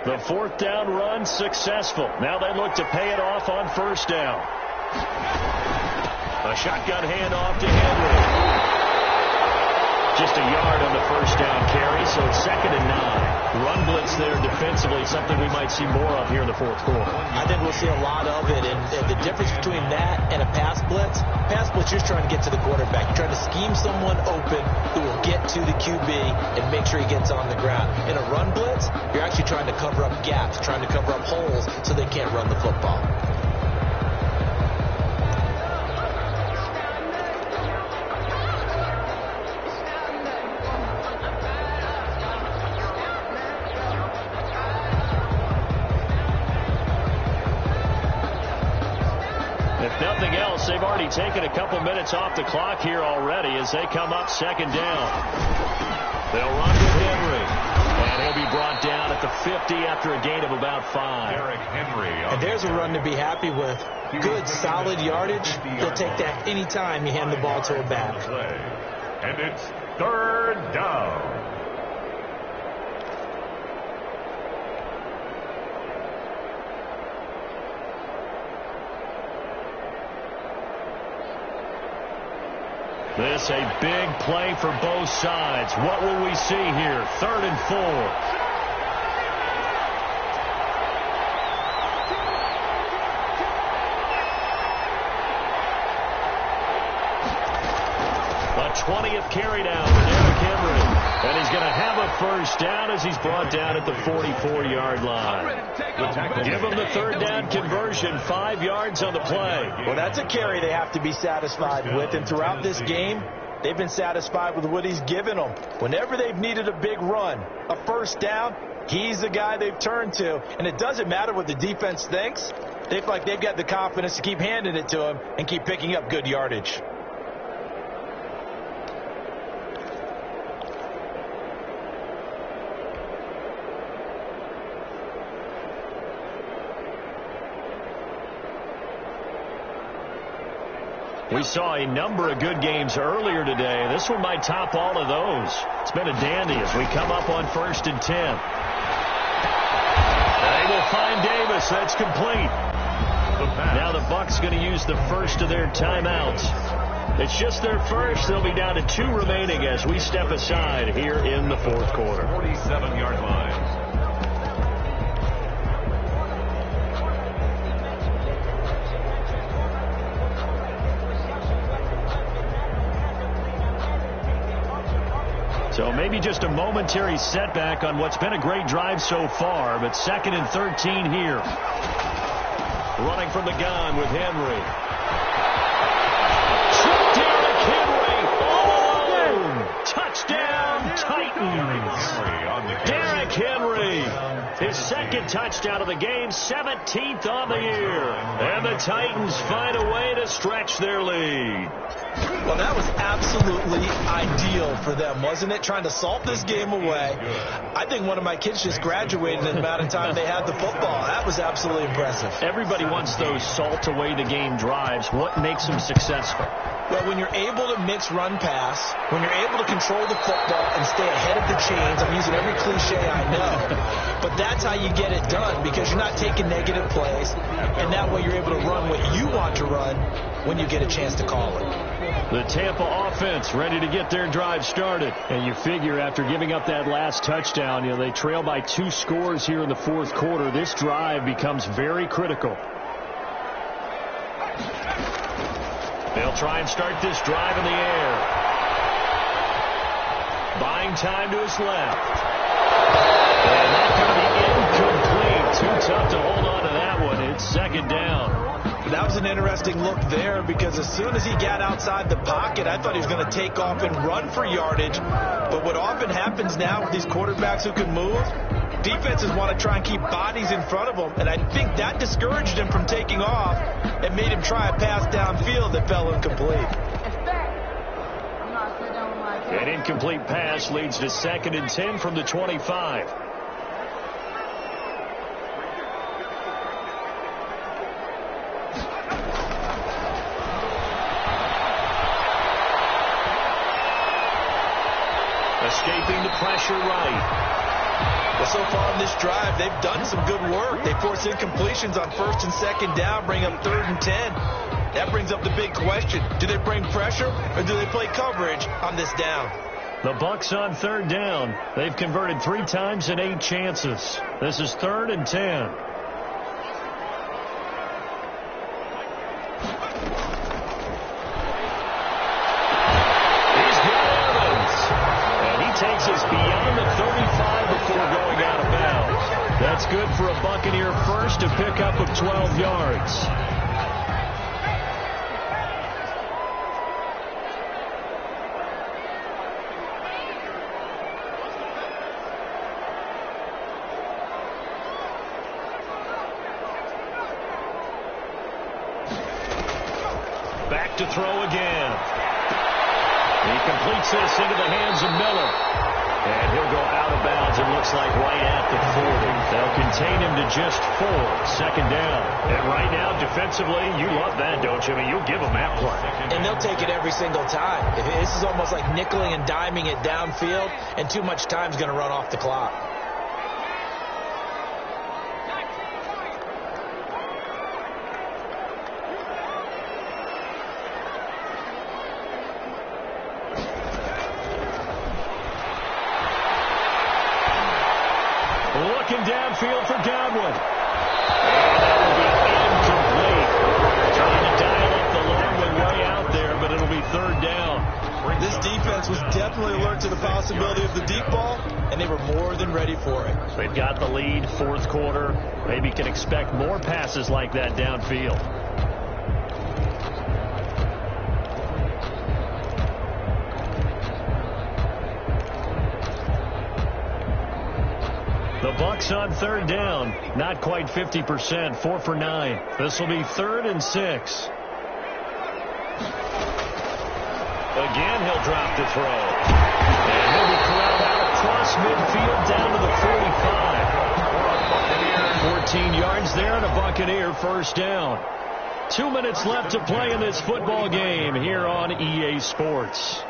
The 4th down run successful. Now they look to pay it off on 1st down. A shotgun handoff to Henry. Just a yard on the 1st down carry, so it's 2nd and 9. Run blitz there defensively, something we might see more of here in the 4th quarter. I think we'll see a lot of it, and the difference between that and a pass blitz, you're trying to get to the quarterback. You're trying to scheme someone open who will get to the QB and make sure he gets on the ground. In a run blitz, you're actually trying to cover up gaps, trying to cover up holes so they can't run the football. Nothing else. They've already taken a couple minutes off the clock here already as they come up 2nd down. They'll run with Henry. And he'll be brought down at the 50 after a gain of about 5. Derrick Henry. And there's a run to be happy with. Good, solid yardage. They'll take that any time you hand the ball to a back. And it's 3rd down. This a big play for both sides. What will we see here? 3rd and 4. A 20th carry down for Derrick Henry. And he's going to have a first down as he's brought down at the 44-yard line. Give him the third down conversion, 5 yards on the play. Well, that's a carry they have to be satisfied with. And throughout this game, they've been satisfied with what he's given them. Whenever they've needed a big run, a first down, he's the guy they've turned to. And it doesn't matter what the defense thinks. They feel like they've got the confidence to keep handing it to him and keep picking up good yardage. We saw a number of good games earlier today. This one might top all of those. It's been a dandy as we come up on 1st and 10. They will find Davis. That's complete. Now the Bucs going to use the first of their timeouts. It's just their first. They'll be down to 2 remaining as we step aside here in the 4th quarter. 47-yard line. So maybe just a momentary setback on what's been a great drive so far, but 2nd and 13 here. Running from the gun with Henry. Derrick Henry all alone. Touchdown, Titans. Derrick Henry, his 2nd touchdown of the game, 17th on the year. And the Titans find a way to stretch their lead. Well, that was absolutely ideal for them, wasn't it? Trying to salt this game away. I think one of my kids just graduated in the amount of time they had the football. That was absolutely impressive. Everybody wants those salt away the game drives. What makes them successful? Well, when you're able to mix run-pass, when you're able to control the football and stay ahead of the chains, I'm using every cliche I know, but that's how you get it done because you're not taking negative plays, and that way you're able to run what you want to run when you get a chance to call it. The Tampa offense ready to get their drive started. And you figure after giving up that last touchdown, they trail by 2 scores here in the 4th quarter. This drive becomes very critical. They'll try and start this drive in the air. Buying time to his left. And that's going to be incomplete. Too tough to hold on to that one. It's 2nd down. That was an interesting look there because as soon as he got outside the pocket, I thought he was going to take off and run for yardage. But what often happens now with these quarterbacks who can move, defenses want to try and keep bodies in front of them. And I think that discouraged him from taking off and made him try a pass downfield that fell incomplete. An incomplete pass leads to 2nd and 10 from the 25. Escaping the pressure right. Well, so far in this drive, they've done some good work. They force incompletions on 1st and 2nd down, bring up 3rd and 10. That brings up the big question. Do they bring pressure or do they play coverage on this down? The Bucs on 3rd down. They've converted 3 times in 8 chances. This is 3rd and 10. Takes us beyond the 35 before going out of bounds. That's good for a Buccaneer first to pick up of 12 yards. Back to throw again. He completes this into the hands of Miller. And he'll go out of bounds, it looks like, right at the 40. They'll contain him to just 4. 2nd down. And right now, defensively, you love that, don't you? I mean, you'll give them that play. And they'll take it every single time. This is almost like nickeling and diming it downfield, and too much time's going to run off the clock. Downfield for Godwin. And that will be incomplete. Trying to dial up the long one way out there, but it'll be 3rd down. This defense possibility of the deep ball, and they were more than ready for it. They've got the lead, fourth quarter. Maybe can expect more passes like that downfield. The Bucs on third down. Not quite 50%, 4 for 9. This will be 3rd and 6. Again, he'll drop the throw. And he'll be corralled out across midfield down to the 45. 14 yards there and a Buccaneer first down. 2 minutes left to play in this football game here on EA Sports.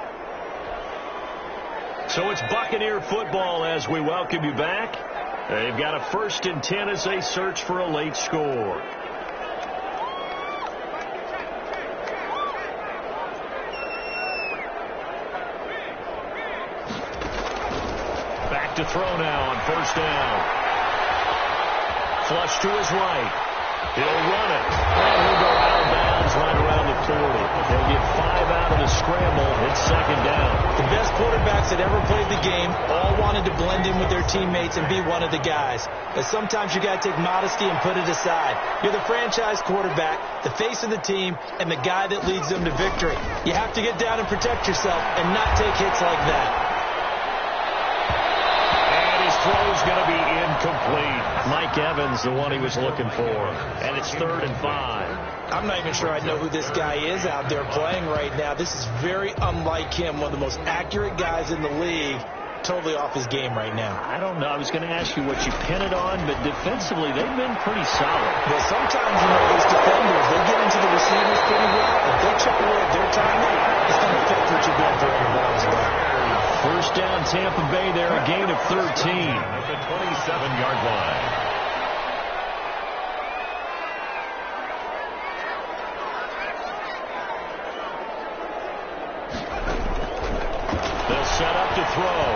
So it's Buccaneer football as we welcome you back. They've got a 1st and 10 as they search for a late score. Back to throw now on first down. Flush to his right. He'll run it. And he'll go out of bounds right around the 40. They'll get 5 out of the scramble. It's 2nd down. The best quarterbacks that ever played the game all wanted to blend in with their teammates and be one of the guys. But sometimes you got to take modesty and put it aside. You're the franchise quarterback, the face of the team, and the guy that leads them to victory. You have to get down and protect yourself and not take hits like that. Throw's going to be incomplete. Mike Evans, the one he was looking for. And it's 3rd and 5. I'm not even sure I know who this guy is out there playing right now. This is very unlike him, one of the most accurate guys in the league. Totally off his game right now. I don't know. I was going to ask you what you pin it on, but defensively, they've been pretty solid. Well, sometimes, those defenders, they get into the receivers pretty well. If they chip away at their timing, it's going to affect what you're doing for the ball as well. First down, Tampa Bay there, a gain of 13. At the 27-yard line. They'll set up to throw.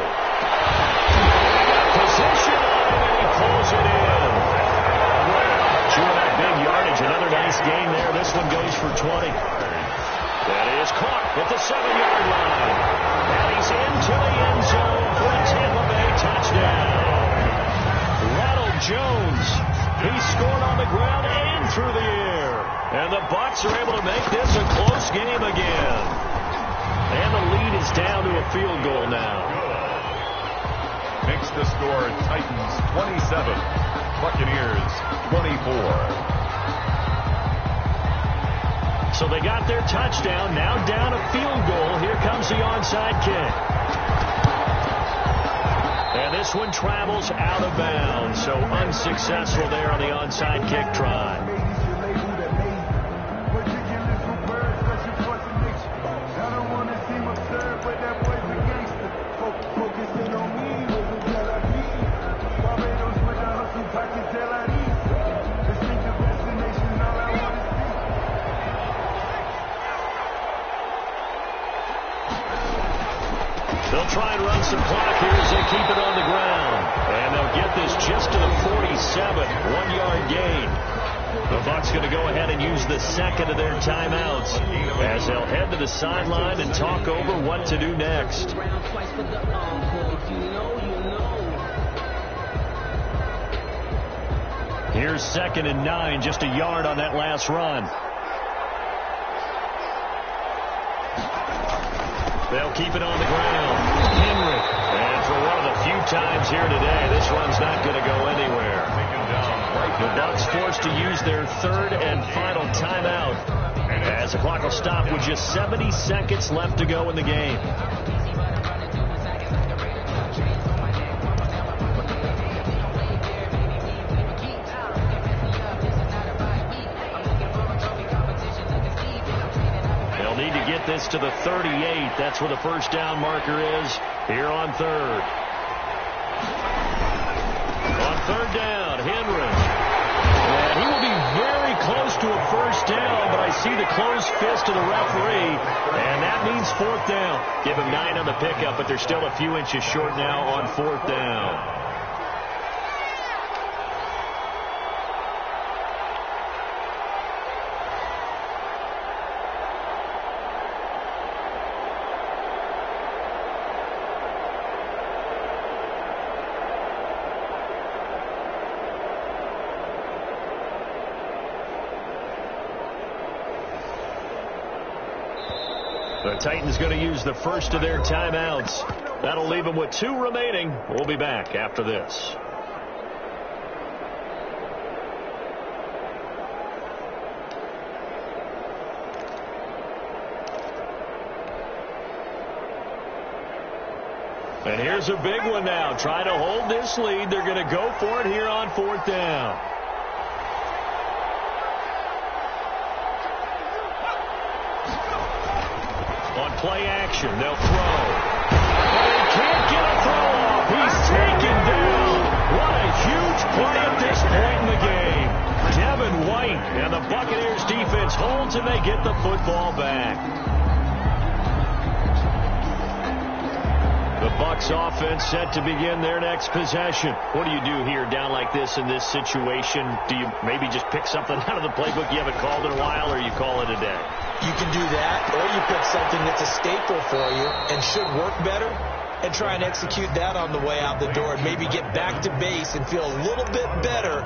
Position on him, and he pulls it in. Chewing up big yardage, another nice gain there. This one goes for 20. That is caught at the 7-yard line. And he's into the end zone for a Tampa Bay touchdown. Ronald Jones, he scored on the ground and through the air. And the Bucs are able to make this a close game again. And the lead is down to a field goal now. Makes the score Titans 27, Buccaneers 24. So they got their touchdown, now down a field goal. Here comes the onside kick. And this one travels out of bounds, so unsuccessful there on the onside kick try. They'll try and run some clock here as they keep it on the ground. And they'll get this just to the 47, 1-yard gain. The Bucs going to go ahead and use the second of their timeouts as they'll head to the sideline and talk over what to do next. Here's 2nd and 9, just a yard on that last run. They'll keep it on the ground. Henry. And for one of the few times here today, this one's not going to go anywhere. The Bucs forced to use their 3rd and final timeout as the clock will stop with just 70 seconds left to go in the game. Get this to the 38. That's where the first down marker is here on 3rd. On 3rd down, Henry. And he will be very close to a first down, but I see the closed fist of the referee, and that means 4th down. Give him 9 on the pickup, but they're still a few inches short now on 4th down. The Titans going to use the first of their timeouts. That'll leave them with 2 remaining. We'll be back after this. And here's a big one now. Trying to hold this lead. They're going to go for it here on 4th down. On play action, they'll throw. And he can't get a throw off. He's taken down. What a huge play at this point in the game. Devin White and the Buccaneers defense holds and they get the football back. The Bucs offense set to begin their next possession. What do you do here down like this in this situation? Do you maybe just pick something out of the playbook you haven't called in a while, or you call it a day? You can do that, or you pick something that's a staple for you and should work better and try and execute that on the way out the door and maybe get back to base and feel a little bit better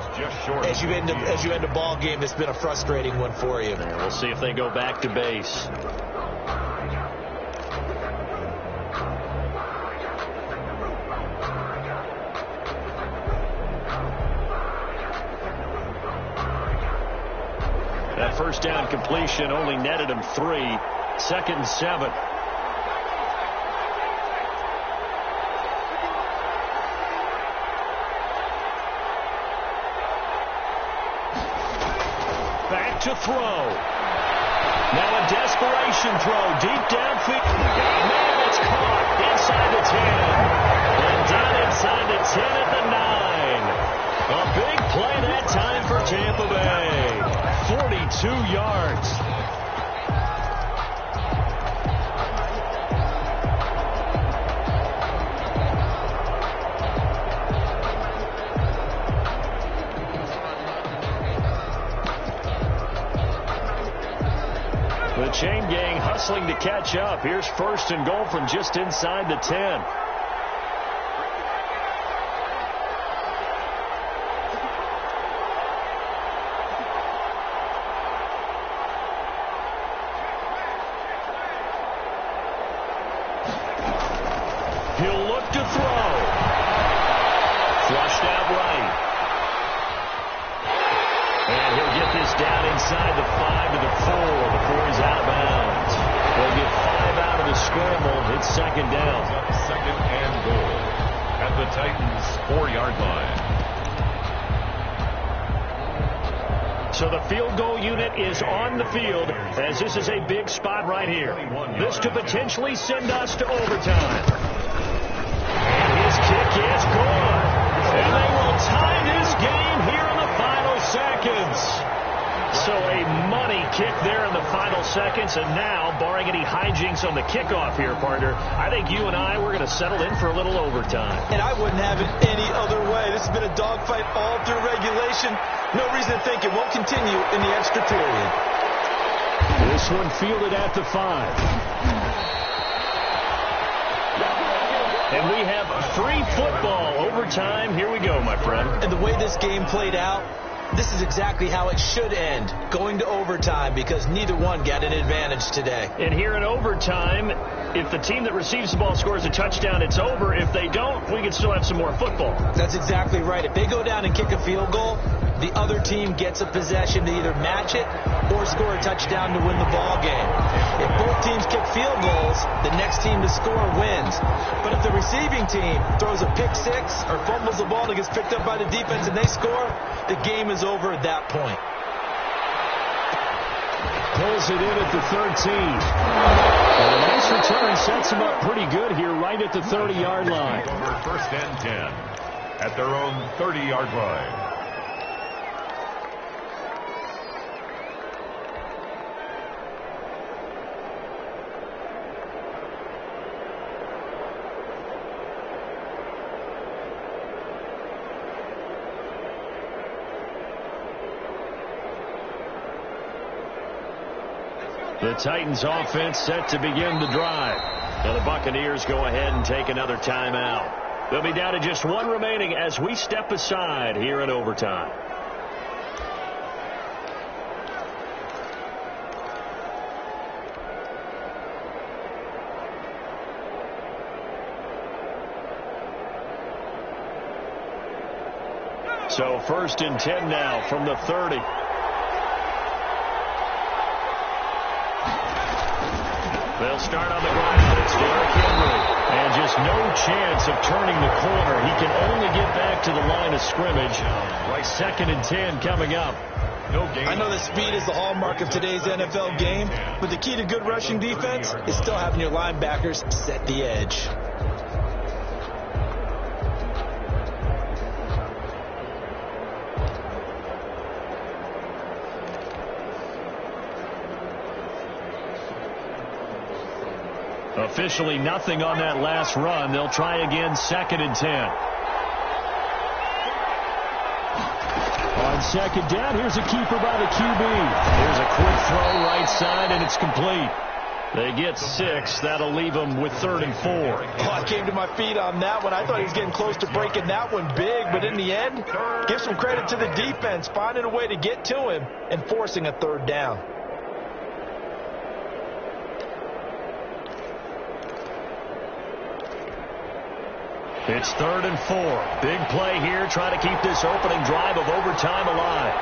as you end a ball game that's been a frustrating one for you. Yeah, we'll see if they go back to base. That first down completion only netted him 3. 2nd and 7. Back to throw. Now a desperation throw deep downfield. Man, it's caught inside the 10. And down inside the 10 at the 9. A big play that time for Tampa Bay. 42 yards. The chain gang hustling to catch up. Here's 1st and goal from just inside the 10. He'll look to throw. Flushed out right. And he'll get this down inside the 5 to the 4 before he's out of bounds. They'll get 5 out of the scramble. It's 2nd down. 2nd and goal at the Titans' 4-yard line. So the field goal unit is on the field as this is a big spot right here. This could potentially send us to overtime. And his kick is good. And they will tie this game here in the final seconds. So a money kick there in the final seconds. And now, barring any hijinks on the kickoff here, partner, I think you and I, we're going to settle in for a little overtime. And I wouldn't have it any other way. This has been a dogfight all through regulation. No reason to think it won't continue in the extra period. This one fielded at the 5. And we have free football overtime. Here we go, my friend. And the way this game played out, this is exactly how it should end, going to overtime, because neither one got an advantage today. And here in overtime, if the team that receives the ball scores a touchdown, it's over. If they don't, we can still have some more football. That's exactly right. If they go down and kick a field goal, the other team gets a possession to either match it or score a touchdown to win the ball game. If both teams kick field goals, the next team to score wins. But if the receiving team throws a pick 6 or fumbles the ball and it gets picked up by the defense and they score, the game is over at that point. Pulls it in at the 13. And a nice return sets him up pretty good here right at the 30-yard line. Over 1st and 10 at their own 30-yard line. The Titans offense set to begin the drive. Now the Buccaneers go ahead and take another timeout. They'll be down to just 1 remaining as we step aside here in overtime. So 1st and 10 now from the 30. They'll start on the ground. It's Derrick Henry. And just no chance of turning the corner. He can only get back to the line of scrimmage. Right, 2nd and 10 coming up. I know that speed is the hallmark of today's NFL game, but the key to good rushing defense is still having your linebackers set the edge. Officially nothing on that last run. They'll try again, 2nd and 10. On 2nd down, here's a keeper by the QB. Here's a quick throw right side, and it's complete. They get 6. That'll leave them with 3rd and 4. Oh, I came to my feet on that one. I thought he was getting close to breaking that one big, but in the end, give some credit to the defense, finding a way to get to him and forcing a 3rd down. It's 3rd and 4. Big play here. Try to keep this opening drive of overtime alive.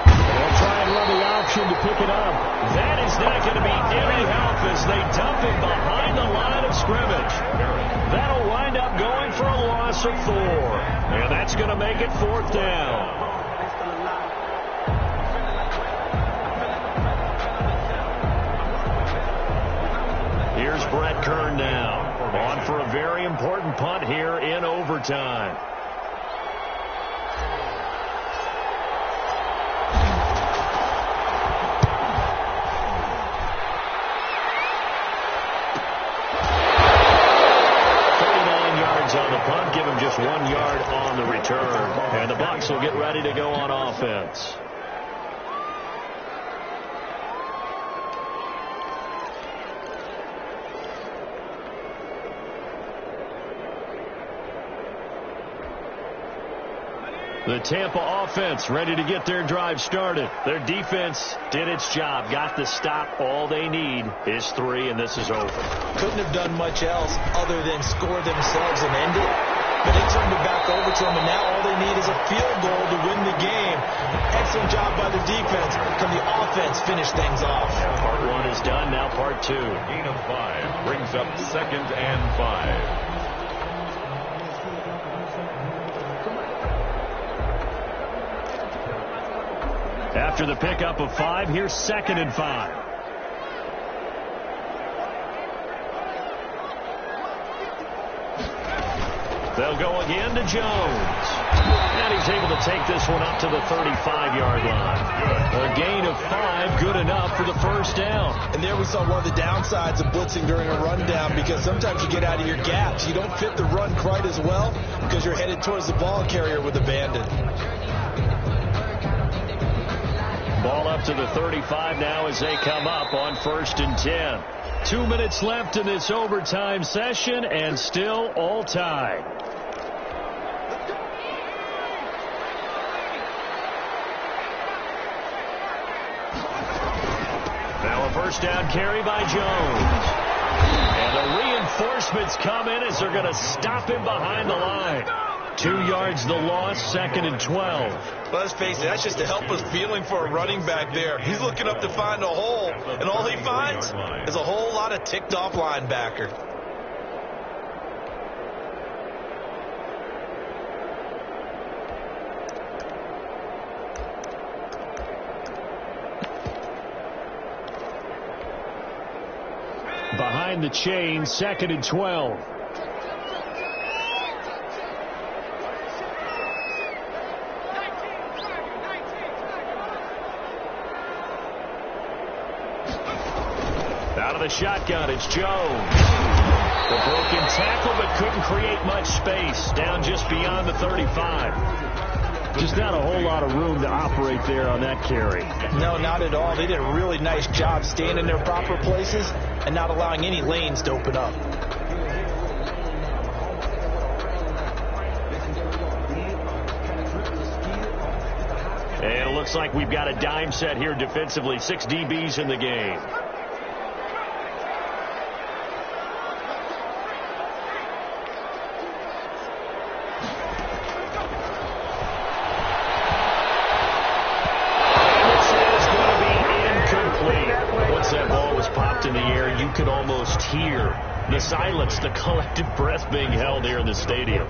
They'll try and run the option to pick it up. That is not going to be any help as they dump it behind the line of scrimmage. That'll wind up going for a loss of 4. And that's going to make it 4th down. Here's Brett Kern now. On for a very important punt here in overtime. On the punt, give him just 1 yard on the return. And the Bucs will get ready to go on offense. The Tampa offense ready to get their drive started. Their defense did its job, got the stop. All they need is 3, and this is over. Couldn't have done much else other than score themselves and end it. But they turned it back over to them, and now all they need is a field goal to win the game. Excellent job by the defense. Can the offense finish things off? Part 1 is done, now part 2. Gain of 5 brings up 2nd and 5. After the pickup of 5, here's 2nd and 5. They'll go again to Jones. And he's able to take this one up to the 35-yard line. A gain of 5, good enough for the 1st down. And there we saw one of the downsides of blitzing during a rundown, because sometimes you get out of your gaps. You don't fit the run quite as well because you're headed towards the ball carrier with abandon. Ball up to the 35 now as they come up on 1st and 10. 2 minutes left in this overtime session, and still all tied. Now a 1st down carry by Jones. And the reinforcements come in as they're going to stop him behind the line. 2 yards the loss, 2nd and 12. Well, let's face it, that's just a helpless feeling for a running back there. He's looking up to find a hole, and all he finds is a whole lot of ticked-off linebacker. Behind the chain, 2nd and 12. Out of the shotgun, it's Jones. The broken tackle, but couldn't create much space. Down just beyond the 35. Just not a whole lot of room to operate there on that carry. No, not at all. They did a really nice job staying in their proper places and not allowing any lanes to open up. And it looks like we've got a dime set here defensively. 6 DBs in the game. could almost hear the silence, the collective breath being held here in the stadium.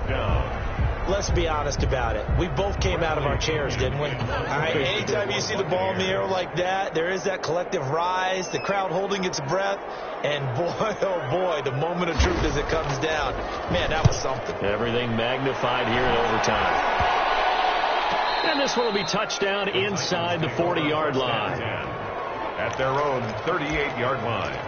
Let's be honest about it. We both came out of our chairs, didn't we? All right, anytime you see the ball in the air like that, there is that collective rise, the crowd holding its breath, and boy, oh boy, the moment of truth as it comes down. Man, that was something. Everything magnified here in overtime. And this one will be touchdown inside the 40-yard line. At their own 38-yard line.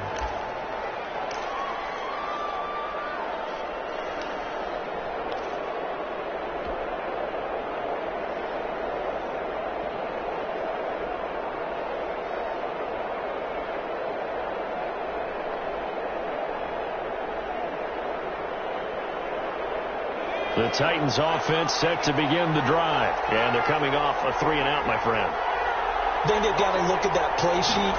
The Titans offense set to begin the drive. And they're coming off a 3-and-out, my friend. Then they've got to look at that play sheet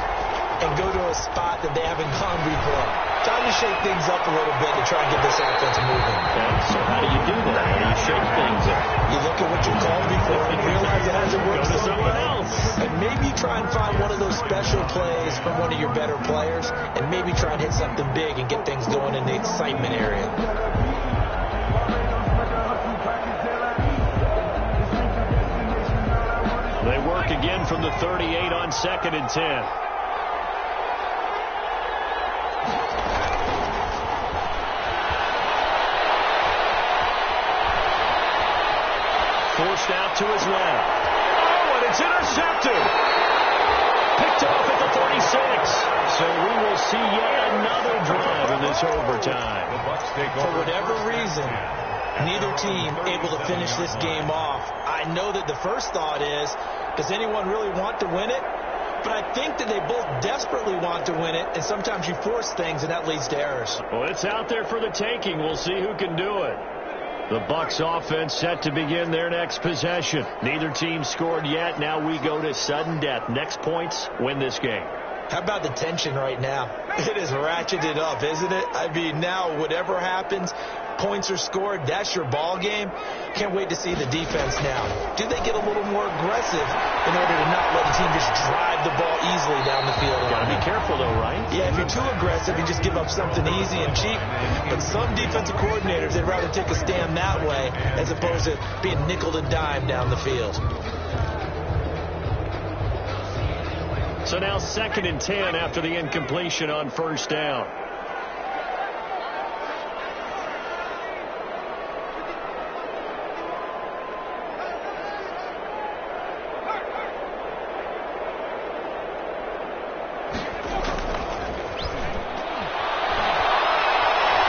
and go to a spot that they haven't gone before. Time to shake things up a little bit to try and get this offense moving. Okay, so how do you do that? How do you shake things up? You look at what you called before and realize it hasn't worked Go to so someone well. else. And maybe try and find one of those special plays from one of your better players and maybe try and hit something big and get things going in the excitement area. They work again from the 38 on 2nd and 10. Forced out to his left. Oh, and it's intercepted. Picked off at the 46. So we will see yet another drive in this overtime. The Bucs take over. For whatever reason, neither team able to finish this game off. I know that the first thought is, does anyone really want to win it? But I think that they both desperately want to win it, and sometimes you force things, and that leads to errors. Well, it's out there for the taking. We'll see who can do it. The Bucs offense set to begin their next possession. Neither team scored yet. Now we go to sudden death. Next points win this game. How about the tension right now? It is ratcheted up, isn't it? I mean, now whatever happens, points are scored, that's your ball game. Can't wait to see the defense now. Do they get a little more aggressive in order to not let the team just drive the ball easily down the field? Got to be careful, though, right? Yeah, if you're too aggressive, you just give up something easy and cheap. But some defensive coordinators, they'd rather take a stand that way as opposed to being nickel and dime down the field. So now 2nd and 10 after the incompletion on 1st down.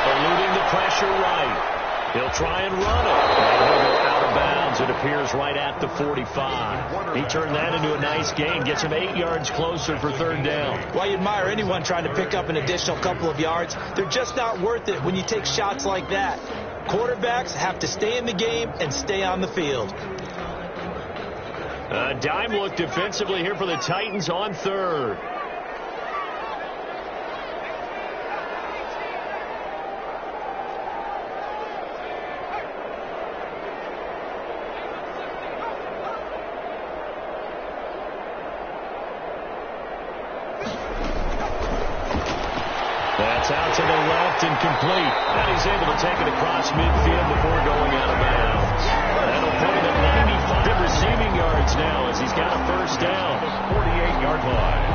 Eluding the pressure right. He'll try and run it. And he'll go out of bounds. It appears right at the 45. He turned that into a nice gain. Gets him 8 yards closer for 3rd down. Well, you admire anyone trying to pick up an additional couple of yards. They're just not worth it when you take shots like that. Quarterbacks have to stay in the game and stay on the field. Dime look defensively here for the Titans on 3rd. That's out to the left and complete. And he's able to take it across midfield before going out of bounds. That'll put him at 95 receiving yards now as he's got a 1st down. 48-yard line.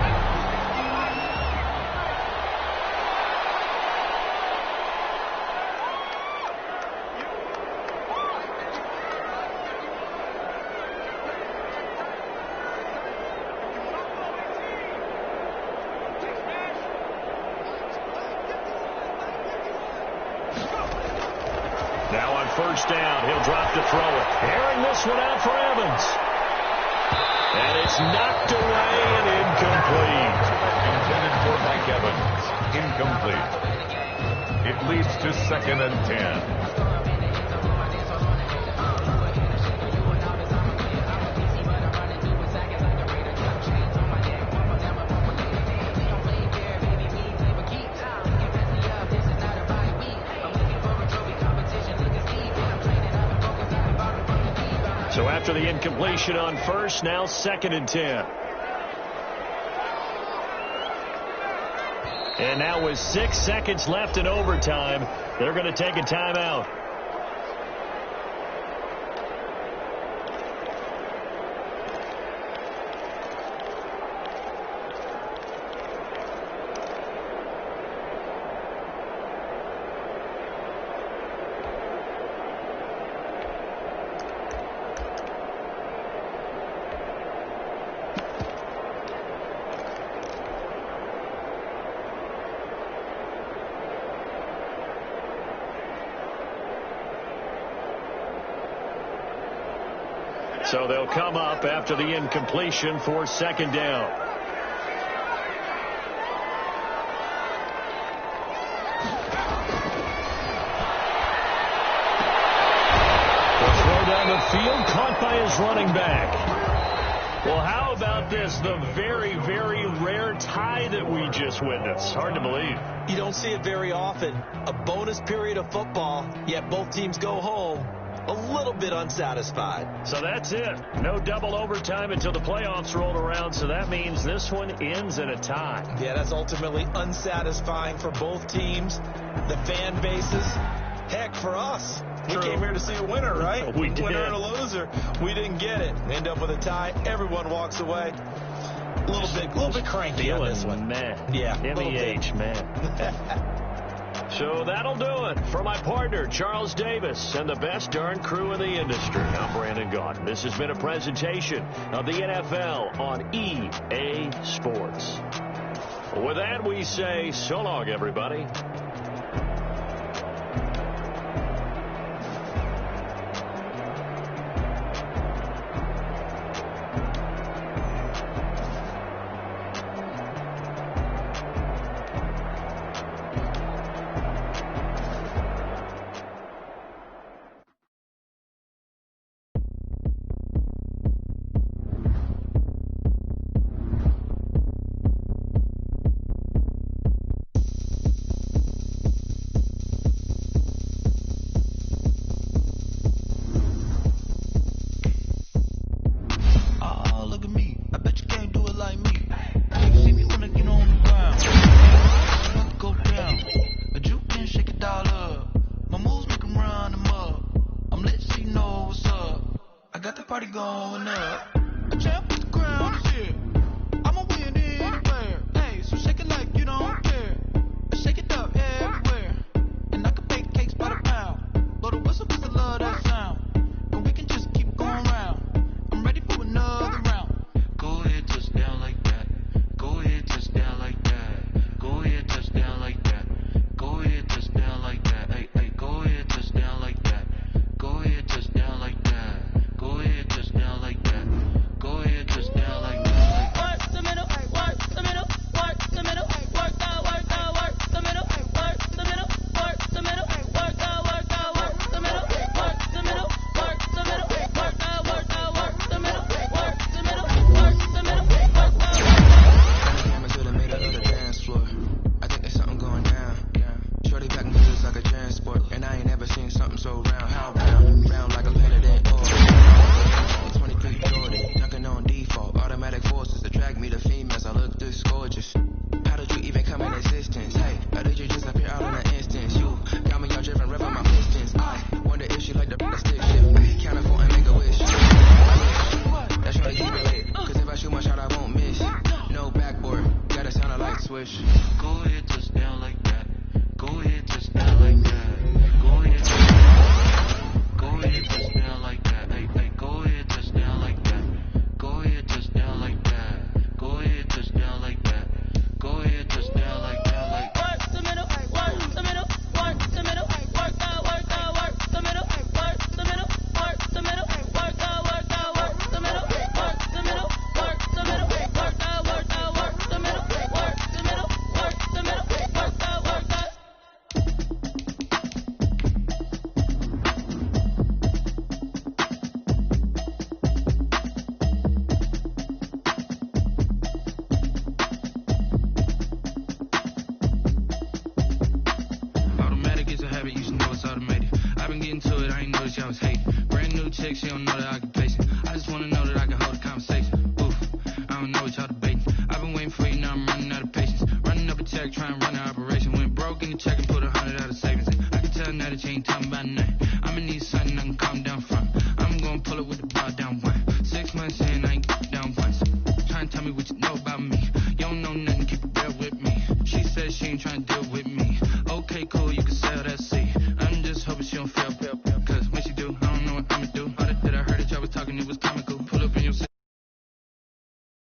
Now on 1st down, he'll drop to throw it. Airing this one out for Evans. And it's knocked away and incomplete. Intended for Mike Evans. Incomplete. It leads to 2nd and 10. So after the incompletion on 1st, now 2nd and 10. And now with 6 seconds left in overtime, they're going to take a timeout. So they'll come up after the incompletion for second down. The throw down the field, caught by his running back. Well, how about this? The very, very rare tie that we just witnessed. Hard to believe. You don't see it very often. A bonus period of football, yet both teams go home a little bit unsatisfied. So that's it. No double overtime until the playoffs roll around, so that means this one ends in a tie. Yeah, that's ultimately unsatisfying for both teams, the fan bases. Heck, for us. We came here to see a winner, right? We did. Winner and a loser. We didn't get it. End up with a tie. Everyone walks away. A little bit cranky on this one. Man. Yeah. MEH, man. So that'll do it for my partner, Charles Davis, and the best darn crew in the industry. I'm Brandon Gaudin. This has been a presentation of the NFL on EA Sports. With that, we say so long, everybody. She don't know the occupation. I just wanna know that I can hold a conversation. Oof, I don't know what y'all debating. I've been waiting for you, now I'm running out of patience. Running up a check, try and run the operation. Went broke in the check and put 100 out of savings in. I can tell now that you ain't talking about nothing. I'ma need something I can calm down from. I'm gonna pull it with the bar down one. 6 months in, I ain't down once. Try and tell me what you know about me. You don't know nothing, keep it real with me. She said she ain't trying to deal with me. Okay, cool, you can sell that